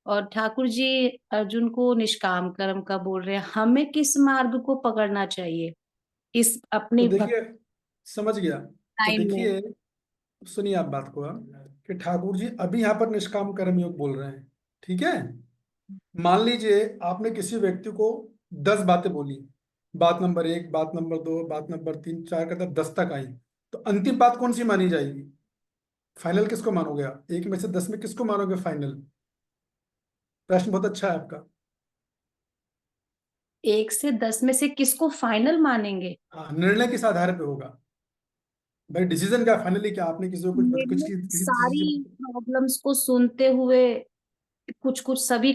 और ठाकुर जी अर्जुन को निष्काम कर्म का बोल रहे हैं। हमें किस मार्ग को पकड़ना चाहिए इस अपनी तो देखिए, समझ गया। तो टाइम में? देखिए, सुनिए आप बात को, आप कि ठाकुर जी अभी यहाँ पर निष्काम कर्म योग बोल रहे हैं, ठीक है। मान लीजिए आपने किसी व्यक्ति को 10 बातें बोली, बात नंबर 1, बात नंबर 2, बात नंबर 3, 4 कहता 10 तक आई, तो अंतिम बात कौन सी मानी जाएगी? फाइनल किसको मानोगे आप? 1 में से 10 में किसको मानोगे फाइनल? प्रश्न बहुत अच्छा है आपका। 1 से 10 में से किसको फाइनल मानेंगे? हाँ, निर्णय किस आधार पे होगा भाई? डिसीजन क्या फाइनली? क्या आपने किसी को कुछ किसी चीज सारी की। प्रॉब्लम्स को सुनते हुए कुछ कुछ सभी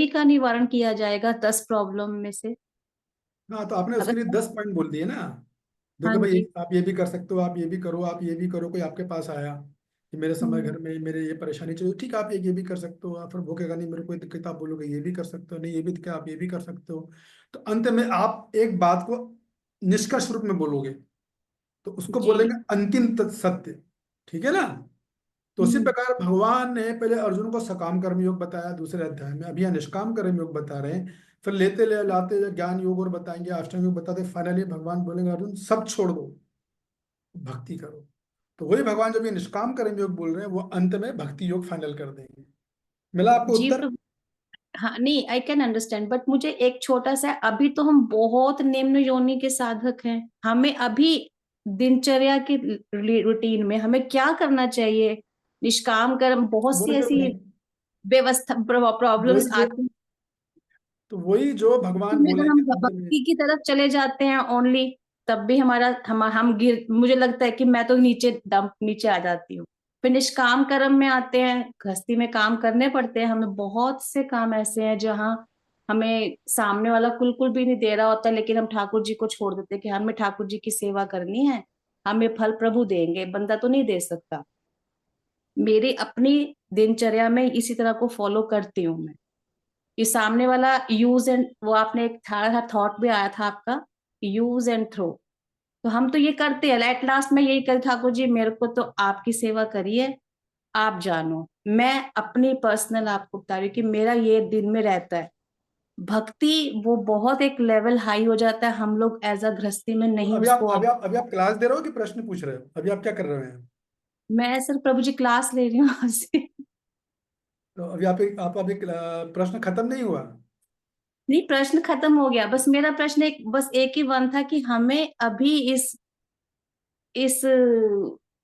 का निवारण किया जाएगा 10 प्रॉब्लम में से। हाँ, तो आपने उसके लिए 10 पॉइंट बोल दिए ना। हाँ देखो भाई, जी। आप ये भी कर सकते हो, आप ये भी करो, आप ये भी करो। कोई आपके पास आया कि मेरे समय घर हम्म, में मेरे ये परेशानी चाहिए, ठीक है, आप ये भी कर सकते हो। आप फिर भूखेगा नहीं, मेरे को ये दिक्कत, आप बोलोगे ये भी कर सकते हो, नहीं ये भी दिक्कत, आप ये भी कर सकते हो। तो अंत में आप एक बात को निष्कर्ष रूप में बोलोगे, तो उसको जी। बोलेंगे अंतिम सत्य, ठीक है ना। तो उसी प्रकार भगवान ने पहले अर्जुन को सकाम कर्म योग बताया दूसरे अध्याय में, अभी यहाँ निष्काम कर्म योग बता रहे हैं। फिर लेते ले लाते ज्ञान योग और बताएंगे, अष्टांग योग बताते, फाइनली भगवान बोलेंगे अर्जुन सब छोड़ दो, भक्ति करो। तो वही भगवान जब ये निष्काम कर्म योग बोल रहे हैं वो अंत में भक्ति योग फाइनल कर देंगे। मिला आपको जी उत्तर? प्रभु, हाँ नहीं, आई कैन अंडरस्टैंड, बट मुझे एक छोटा सा, अभी तो हम बहुत निम्न योनि के साधक हैं, हमें अभी दिनचर्या के रूटीन में हमें क्या करना चाहिए? निष्काम कर्म, बहुत सी बोले जो ऐसी व्यवस्था प्रॉब्लम्स वही जो आती हैं, तो वही जो भगवान में अगर बोलेंगे हम अंत में। भक्ति की तरफ चले जाते हैं ओनली, तब भी हमारा हम गिर, मुझे लगता है कि मैं तो नीचे आ जाती हूँ। फिर निष्काम कर्म में आते हैं, गृहस्थी में काम करने पड़ते हैं हमें, बहुत से काम ऐसे हैं जहाँ हमें सामने वाला कुल भी नहीं दे रहा होता, लेकिन हम ठाकुर जी को छोड़ देते हैं कि हमें ठाकुर जी की सेवा करनी है, हमें फल प्रभु देंगे, बंदा तो नहीं दे सकता। मेरी अपनी दिनचर्या में इसी तरह को फॉलो करती हूँ मैं, कि सामने वाला यूज एंड, वो आपने एक था थॉट भी आया था आपका, यूज एंड थ्रो, तो हम तो ये करते हैं, एट लास्ट में यही कर, ठाकुर जी मेरे को तो आपकी सेवा करिए, आप जानो, मैं अपनी पर्सनल आपको बता रही हूँ कि मेरा ये दिन में रहता है। भक्ति वो बहुत एक लेवल हाई हो जाता है, हम लोग एज अ गृहस्थी में नहीं अभी उसको अभी आप क्लास दे रहे हो कि प्रश्न पूछ रहे हो? अभी आप क्या कर रहे हैं? मैं सर प्रभु जी क्लास ले रही हूँ आपसे। तो अभी आप अभी प्रश्न खत्म नहीं हुआ? नहीं, प्रश्न खत्म हो गया, बस मेरा प्रश्न बस एक ही वन था कि हमें अभी इस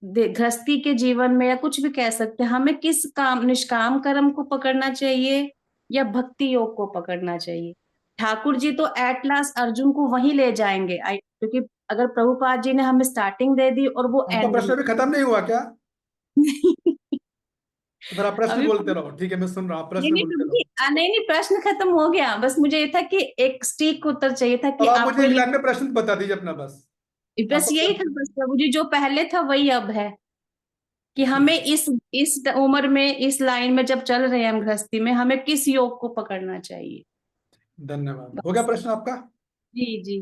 गृहस्थी के जीवन में, या कुछ भी कह सकते हैं, हमें किस काम, निष्काम कर्म को पकड़ना चाहिए या भक्ति योग को पकड़ना चाहिए? ठाकुर जी तो एट लास्ट अर्जुन को वहीं ले जाएंगे, क्योंकि अगर प्रभुपाद जी ने हमें स्टार्टिंग दे दी और वो आपका एंड प्रश्न अभी खत्म नहीं हुआ क्या? नहीं तो फिर आप प्रश्न अभी बोलते रहो, ठीक है, मैं सुन रहा हूँ, प्रश्न नहीं बोलते प्रभु रहो। जी, नहीं प्रश्न खत्म हो गया, बस मुझे ये था कि एक स्टीक उत्तर चाहिए था कि अब आप आपको मुझे एक ये, लाइन में प्रश्न बता दीजिए अपना, बस बस आपका यही था, प्रश्न। बस प्रभु जी जो पहले था वही अब है, कि ठीक हमें है, इस उम्र में, इस लाइन में जब चल रहे हैं हम गृहस्थी में, हमें किस योग को पकड़ना चाहिए? धन्यवाद। हो गया बस। प्रश्न आपका? जी जी।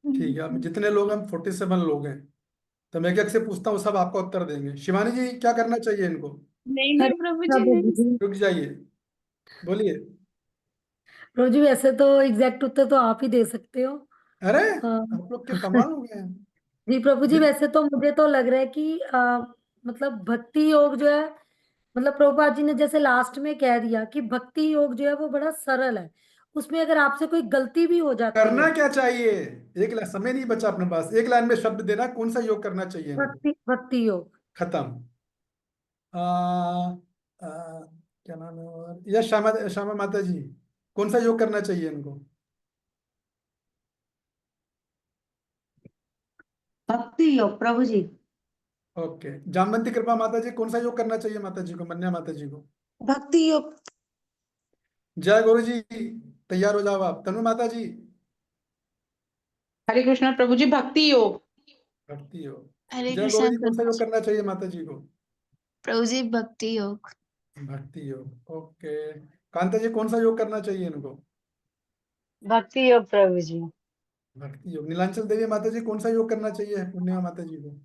ठीक है, अब जितने लोग हम 47 लोग हैं, तो मैं एक से पूछता हूँ, सब आपका उत्तर देंगे। शिवानी जी, क्या करना चाहिए इनको? नहीं नहीं हरे प्रभु जी प्रभु नहीं। जी। रुक जाइए, बोलिए। प्रभु जी वैसे तो एग्जैक्ट उत्तर तो आप ही दे सकते हो। अरे हाँ। आप लोग के कमाल हो गए हैं। जी प्रभु जी, जि- वैसे तो मुझे तो लग रहा है कि मतलब भक्ति योग जो है, मतलब प्रभुपाद जी ने जैसे लास्ट में कह दिया कि भक्ति योग जो है वो बड़ा सरल है, उसमें अगर आपसे कोई गलती भी हो जाती करना है, क्या चाहिए? एक लाइन, समय नहीं बचा अपने पास, एक लाइन में शब्द देना, कौन सा योग करना चाहिए इनको? भक्ति योग। खत्म। आ, आ, क्या नाम है, और या श्यामा श्यामा माता जी, कौन सा योग करना चाहिए इनको? भक्ति योग प्रभु जी। ओके, जामवंती कृपा माता जी, कौन सा योग करना चाहिए माता जी को, मन्या माता जी को? भक्ति योग। जय गुरु जी, तैयार हो जाओ आप। तनु माता जी? हरे कृष्णा प्रभु जी, भक्ति योग। भक्ति योग। हरे जय गुरु कृष्ण जी, कौन सा प्रभु योग जी। करना चाहिए माता जी को? प्रभु जी भक्ति योग। भक्ति योग। ओके, कांता जी, कौन सा योग करना चाहिए इनको? भक्ति योग प्रभु जी। भक्ति योग। नीलांचल देवी माता जी, कौन सा योग करना चाहिए पूर्णिमा माता जी को?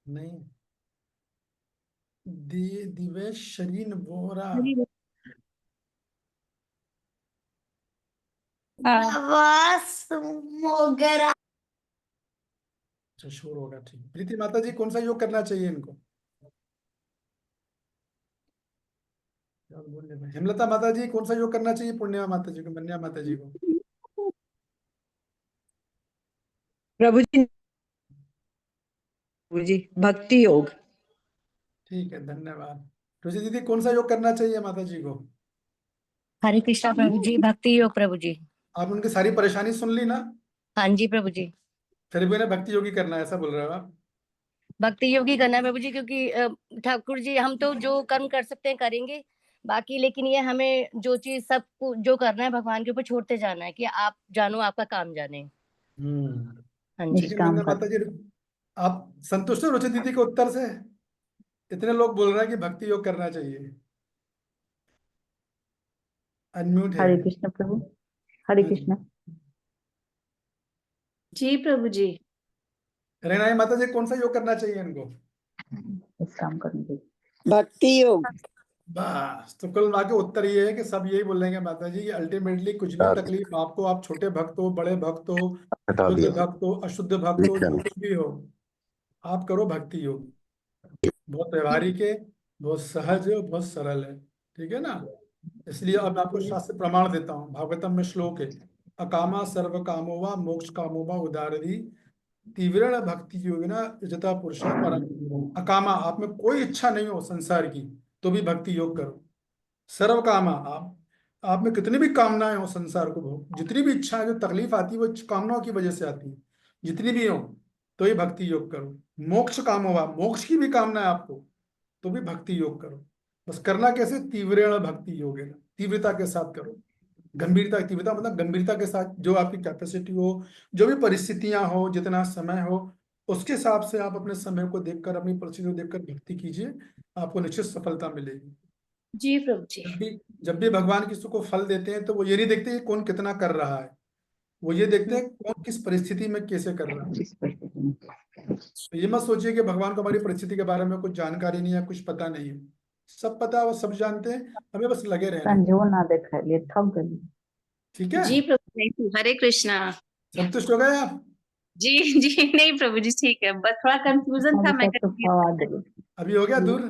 नहीं। दिवेश शरीन बोरा। अच्छा, शोर होगा, ठीक। प्रीति माता जी, कौन सा योग करना चाहिए इनको? क्या बोल रहे भाई? हेमलता माता जी, कौन सा योग करना चाहिए पूर्णिमा माता जी को, मन्या माता जी को? प्रभु जी, प्रभु जी भक्ति योग। ठीक है, धन्यवाद। रुचि दीदी, कौन सा योग करना चाहिए माता जी को? हरे कृष्णा प्रभु जी, भक्ति योग प्रभु जी। आप उनकी सारी परेशानी सुन ली ना? हाँ जी प्रभु जी। फिर भी उन्हें भक्ति योगी करना है, ऐसा बोल रहे हो आप? भक्ति योग ही करना है प्रभु जी, क्योंकि ठाकुर जी हम तो जो कर्म कर सकते हैं करेंगे, बाकी लेकिन ये हमें जो चीज सब जो करना है भगवान के ऊपर छोड़ते जाना है, कि आप जानो आपका काम जाने। हाँ जी। ठीक है, मैंने माता जी, आप संतुष्ट हो रुचि दीदी के उत्तर से? इतने लोग बोल रहे हैं कि भक्ति योग करना चाहिए। अनम्यूट है। हरे कृष्ण प्रभु। हरे हाँ जी। कृष्ण। जी प्रभु जी। रेनाई माता जी, कौन सा योग करना चाहिए इनको? इस काम करने के लिए। भक्ति योग। बस, तो कुल मिला के उत्तर ये है कि सब यही बोलेंगे माता जी, अल्टीमेटली कुछ भी तकलीफ आपको, आप छोटे भक्त हो, बड़े भक्त हो, शुद्ध भक्त हो, अशुद्ध भक्त हो, जो कुछ भी हो, आप करो भक्ति योग। बहुत व्यवहारिक है, बहुत सहज है, बहुत सरल है, ठीक है ना। इसलिए अब मैं आपको शास्त्र प्रमाण देता हूँ। भागवतम में श्लोक है, अकामा सर्व कामो वा मोक्ष कामो वा उदारधि तीव्रण भक्ति योगिना यजता पुरुषा परम। अकामा, आप में कोई इच्छा नहीं हो संसार की तो भी भक्ति योग करो। सर्व कामा, आप में कितनी भी कामनाएं हो संसार को भोग, जितनी भी इच्छाएं, जो तकलीफ आती है वो कामनाओं की वजह से आती है, जितनी भी हो तो ही भक्ति योग करो। मोक्ष कामो वा, मोक्ष की भी कामना है आपको तो भी भक्ति योग करो। बस करना कैसे? तीव्रेण भक्ति योग है, तीव्रता के साथ करो। गंभीरता, तीव्रता मतलब गंभीरता के साथ, जो आपकी कैपेसिटी हो, जो भी परिस्थितियां हो, जितना समय हो, उसके हिसाब से आप अपने समय को देखकर, अपनी परिस्थिति को देखकर भक्ति कीजिए, आपको निश्चित सफलता मिलेगी। जी प्रभु जी। जब भी भगवान किसी को फल देते हैं तो वो ये नहीं देखते कि कौन कितना कर रहा है, वो ये देखते हैं कौन किस परिस्थिति में कैसे कर रहा है। तो ये मत सोचिए कि भगवान को हमारी परिस्थिति के बारे में कुछ जानकारी नहीं है, कुछ पता नहीं है। सब पता है, वो सब जानते हैं, हमें बस लगे रहना। ठीक है जी प्रभु जी, हरे कृष्णा। संतुष्ट हो गए आप? जी जी, नहीं प्रभु जी ठीक है, बस थोड़ा कंफ्यूजन था, मैं अभी हो गया दूर?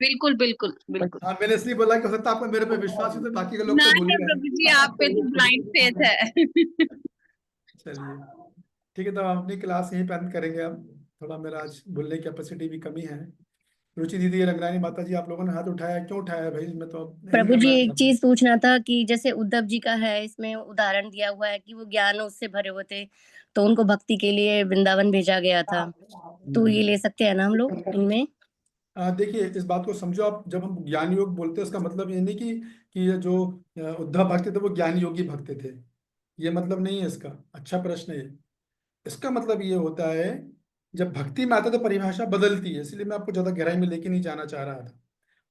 बिल्कुल बिल्कुल बिल्कुल। हाँ, मैंने इसलिए बोला कि हो सकता है आपको मेरे पे विश्वास है, तो बाकी के लोग तो भूल ही नहीं रहे प्रभु जी, आप पे तो ब्लाइंड फेथ है। चलिए ठीक है, तो हम अपनी क्लास यहीं पे अंत करेंगे। अब थोड़ा मेरा आज बोलने की कैपेसिटी भी कमी है। रुचि दीदी, रंगरानी माता जी, आप लोगों ने हाथ उठाया, क्यों उठाया भाई? मैं तो प्रभु जी एक चीज पूछना था कि जैसे उद्धव जी का है, इसमें उदाहरण दिया हुआ है कि वो ज्ञान उससे भरे हुए थे, तो उनको भक्ति के लिए वृंदावन भेजा गया था, तो ये ले सकते हैं ना हम लोग इनमें? देखिए, इस बात को समझो आप, जब हम ज्ञान योग बोलते हैं इसका मतलब ये नहीं कि ये जो उद्धव भक्त थे वो ज्ञान योगी भक्त थे, ये मतलब नहीं है इसका। अच्छा प्रश्न है ये। इसका मतलब ये होता है, जब भक्ति में आता है तो परिभाषा बदलती है, इसलिए मैं आपको ज्यादा गहराई में लेके नहीं जाना चाह रहा था।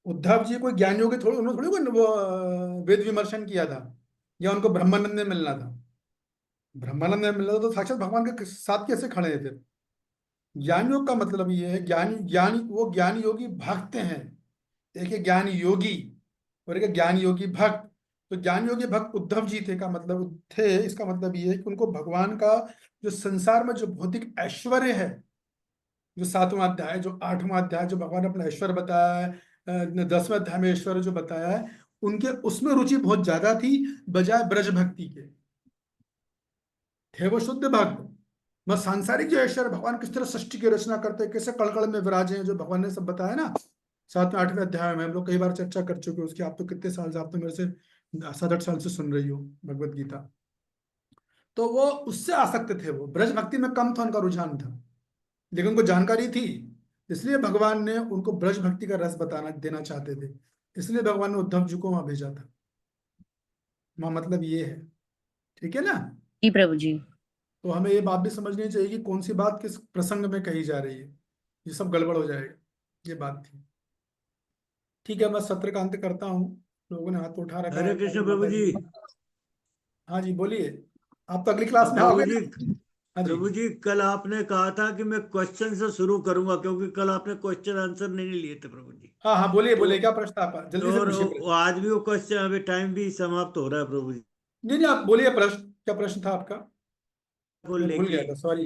उद्धव जी कोई ज्ञान योगी थोड़ी, उन्होंने थोड़ी कोई वो वेद विमर्शन किया था, या उनको ब्रह्मानंद में मिलना था। ब्रह्मानंद में मिलना था तो साक्षात भगवान के साथ कैसे खड़े थे? ज्ञान योग का मतलब ये है, वो ज्ञान योगी भक्त हैं। एक है ज्ञान योगी और एक है ज्ञान योगी भक्त। तो ज्ञान योगी भक्त उद्धव जी थे का मतलब थे, इसका मतलब ये है कि उनको भगवान का जो संसार में जो भौतिक ऐश्वर्य है, जो 7वां अध्याय, जो 8वां अध्याय, जो भगवान ने अपना ऐश्वर्य बताया है, 10वें अध्याय में ऐश्वर्य जो बताया है, उनके उसमें रुचि बहुत ज्यादा थी बजाय ब्रज भक्ति के। थे वो शुद्ध भक्त, बस सांसारिक जो ऐश्वर्य, भगवान किस तरह सृष्टि की रचना करते हैं, कैसे कण कण में विराजे हैं, जो भगवान ने सब बताया ना 7वें 8वें अध्याय में, हम लोग कई बार चर्चा कर चुके हैं उसकी। आप तो कितने साल से, आप तो मेरे से 7-8 साल से सुन रही हो भगवत गीता। तो वो उससे आसक्त थे, वो ब्रज भक्ति में कम था उनका रुझान था, लेकिन उनको जानकारी थी, इसलिए भगवान ने उनको ब्रज भक्ति का रस बताना देना चाहते थे, इसलिए भगवान ने उद्धव जी को वहां भेजा था। वहां मतलब ये है, ठीक है ना जी प्रभु जी। तो हमें ये बात भी समझनी चाहिए कि कौन सी बात किस प्रसंग में कही जा रही है, ये सब गड़बड़ हो जाएगा। ये बात थी, ठीक है। मैं सत्र का अंत करता हूँ, लोगों ने हाथ उठा रखा है। हरे कृष्ण प्रभु जी। हाँ जी बोलिए, आप तो अगली क्लास में प्रभु आओगे जी, ना? हाँ जी। प्रभु जी कल आपने कहा था कि मैं क्वेश्चन से शुरू करूंगा, क्योंकि कल आपने क्वेश्चन आंसर नहीं लिए थे प्रभु जी। हाँ हाँ बोलिए बोलिए, क्या प्रश्न था आपका? जल्दी से और पूछिए प्रश्न। आज भी वो क्वेश्चन, अभी टाइम भी समाप्त हो रहा है प्रभु जी। नहीं नहीं, आप बोलिए प्रश्न, क्या प्रश्न था आपका? को मैं भूल लेके गया था, सॉरी।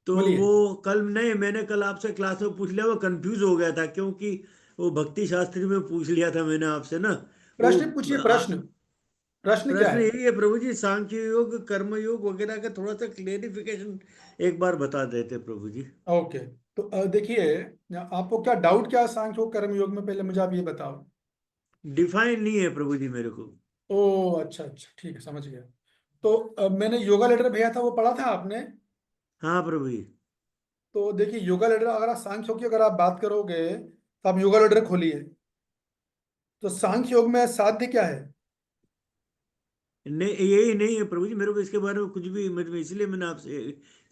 तो बोलिए। वो कल नहीं, मैंने कल आपसे क्लास में पूछ लिया, वो कंफ्यूज हो गया था, क्योंकि वो भक्ति शास्त्री में पूछ लिया था मैंने आपसे ना। प्रश्न पूछिए, प्रश्न प्रश्न क्या प्रश्न है? यही है प्रभु जी, सांख्य योग, कर्म योग वगैरह का थोड़ा सा क्लेरिफिकेशन एक बार बता देते प्रभु जी। ओके, तो देखिए, आपको क्या डाउट, क्या सांख्य योग कर्म योग में, पहले मुझे आप ये बताओ। डिफाइन नहीं है प्रभु जी मेरे को। ओ अच्छा अच्छा, ठीक है, समझ गया। तो मैंने योगा लेटर भेजा था, वो पढ़ा था आपने? हाँ प्रभु जी। तो देखिए, योगा लेटर, अगर आप सांख्य योग की अगर आप बात करोगे तो आप योगा लेटर खोलिए, तो सांख्य योग में साध्य क्या है? नहीं, यही नहीं है प्रभु जी, मेरे को इसके बारे में कुछ भी, मतलब इसलिए मैंने आपसे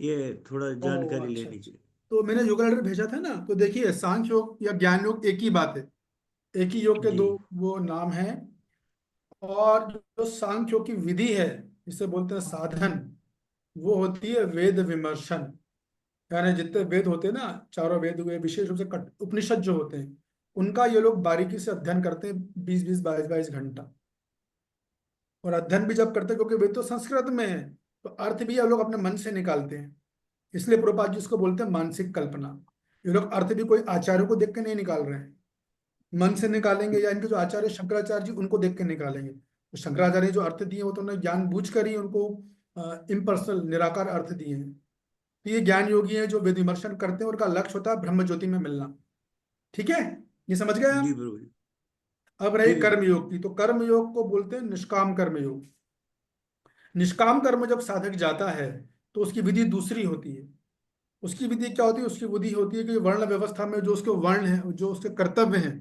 ये थोड़ा ओ जानकारी अच्छा लेनी अच्छा, चाहिए। तो मैंने योगा लेटर भेजा था ना, तो देखिए सांख्य योग या ज्ञान योग एक ही बात है, एक ही योग के जी दो वो नाम हैं। और जो सांख्य योग की विधि है, जिसे बोलते हैं साधन, वो होती है वेद विमर्शन। यानी जितने वेद होते हैं ना, चारों वेद हुए, विशेष रूप से उपनिषद जो होते हैं, उनका ये लोग बारीकी से अध्ययन करते हैं, 20-20, 22-22 घंटा। और अध्ययन भी जब करते हैं, क्योंकि वे तो संस्कृत में है, तो अर्थ भी ये लोग अपने मन से निकालते हैं। इसलिए प्रभुपाद जी इसको बोलते हैं मानसिक कल्पना। ये लोग अर्थ भी कोई आचार्यों को देख के नहीं निकाल रहे हैं, मन से निकालेंगे, या इनके जो आचार्य शंकराचार्य जी उनको देख के निकालेंगे। तो शंकराचार्य जो अर्थ दिए वो तो उन्होंने जानबूझ कर ही उनको इम्पर्सनल निराकार अर्थ दिए हैं। तो ये ज्ञान योगी हैं जो वेद विमर्शन करते हैं, उनका लक्ष्य होता है ब्रह्म ज्योति में मिलना। ठीक है, ये समझ गए आप? जी प्रभु जी। अब रही ठीक है। कर्म योग की, तो कर्म योग को बोलते हैं निष्काम कर्म योग। निष्काम कर्म जब साधक जाता है तो उसकी विधि दूसरी होती है। उसकी विधि क्या होती है? उसकी विधि होती है कि वर्ण व्यवस्था में जो उसके वर्ण है, जो उसके कर्तव्य हैं,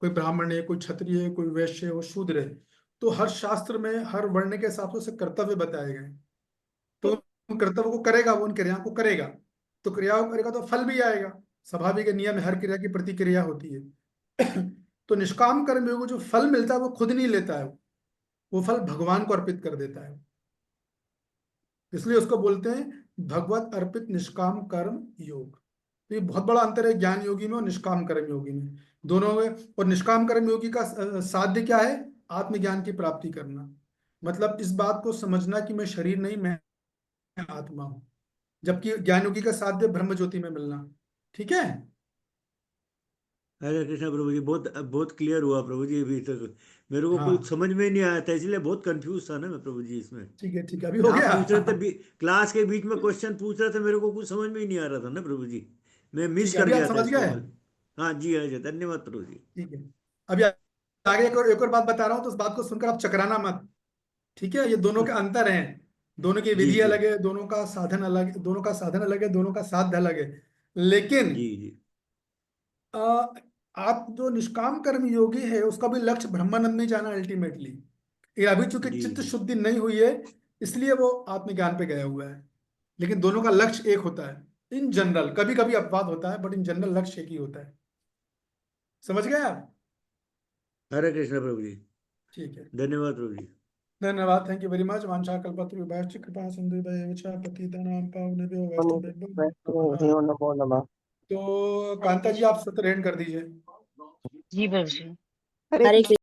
कोई ब्राह्मण है, कोई क्षत्रिय है, कोई वैश्य है, वो शूद्र है, तो हर शास्त्र में हर वर्ण के हिसाब से उसे कर्तव्य बताए गए। तो उन कर्तव्य को करेगा, वो उन क्रियाओं को करेगा, तो क्रियाओं को करेगा तो फल भी आएगा। स्वाभाविक नियम है, हर क्रिया की प्रतिक्रिया होती है। तो निष्काम कर्म योग को जो फल मिलता है वो खुद नहीं लेता है, वो फल भगवान को अर्पित कर देता है। इसलिए उसको बोलते हैं भगवत अर्पित निष्काम कर्म योग। तो ये बहुत बड़ा अंतर है ज्ञान योगी में और निष्काम कर्म योगी में, दोनों में। और निष्काम कर्म योगी का साध्य क्या है? आत्मज्ञान की प्राप्ति करना। मतलब इस बात को समझना कि मैं शरीर नहीं, मैं आत्मा हूं। जबकि ज्ञान योगी का साध्य ब्रह्म ज्योति में मिलना। ठीक है? हरे कृष्णा प्रभु जी, बहुत बहुत क्लियर हुआ प्रभु जी। अभी तक मेरे को हाँ कुछ समझ में नहीं आया था, इसलिए बहुत कंफ्यूज था ना मैं प्रभु जी इसमें। ठीक है, ठीक है, अभी हो आप गया। पूछ रहे थे क्लास के बीच में क्वेश्चन पूछ रहे थे, मेरे को कुछ समझ में ही नहीं आ रहा था ना प्रभु जी, मैं मिस ठीक है, कर अभी आप गया था समझ इसको। गए? हाँ जी, हाँ जी, धन्यवाद प्रभु जी। ठीक है, अभी आगे एक और बात बता रहा हूं, तो उस बात को सुनकर आप चकराना मत। ठीक है? ये दोनों के अंतर हैं, दोनों की जी विधि जी अलग है, दोनों का साधन अलग है, दोनों का साधन अलग है, दोनों का साध्य अलग है। लेकिन जी जी आ, आप जो निष्काम कर्म योगी है उसका भी लक्ष्य ब्रह्मानंद में जाना अल्टीमेटली। ये अभी चूंकि जी चित्त जी शुद्धि नहीं हुई है, इसलिए वो आत्मज्ञान पे गया हुआ है। लेकिन दोनों का लक्ष्य एक होता है इन जनरल। कभी कभी अपवाद होता है, बट इन जनरल लक्ष्य एक ही होता है। समझ गए आप? हरे कृष्णा प्रभु जी, ठीक है, धन्यवाद प्रभु जी। धन्यवाद, थैंक यू वेरी मच। वांछा कल्पतरुभ्यश्च कृपा सिंधुभ्येव च पतितानां पावनेभ्यो वैष्णवेभ्यो नमो नमः। नमो नमः। तो कांता जी आप सत रेण कर दीजिए। जी प्रभु जी। हरे हरे कृष्ण।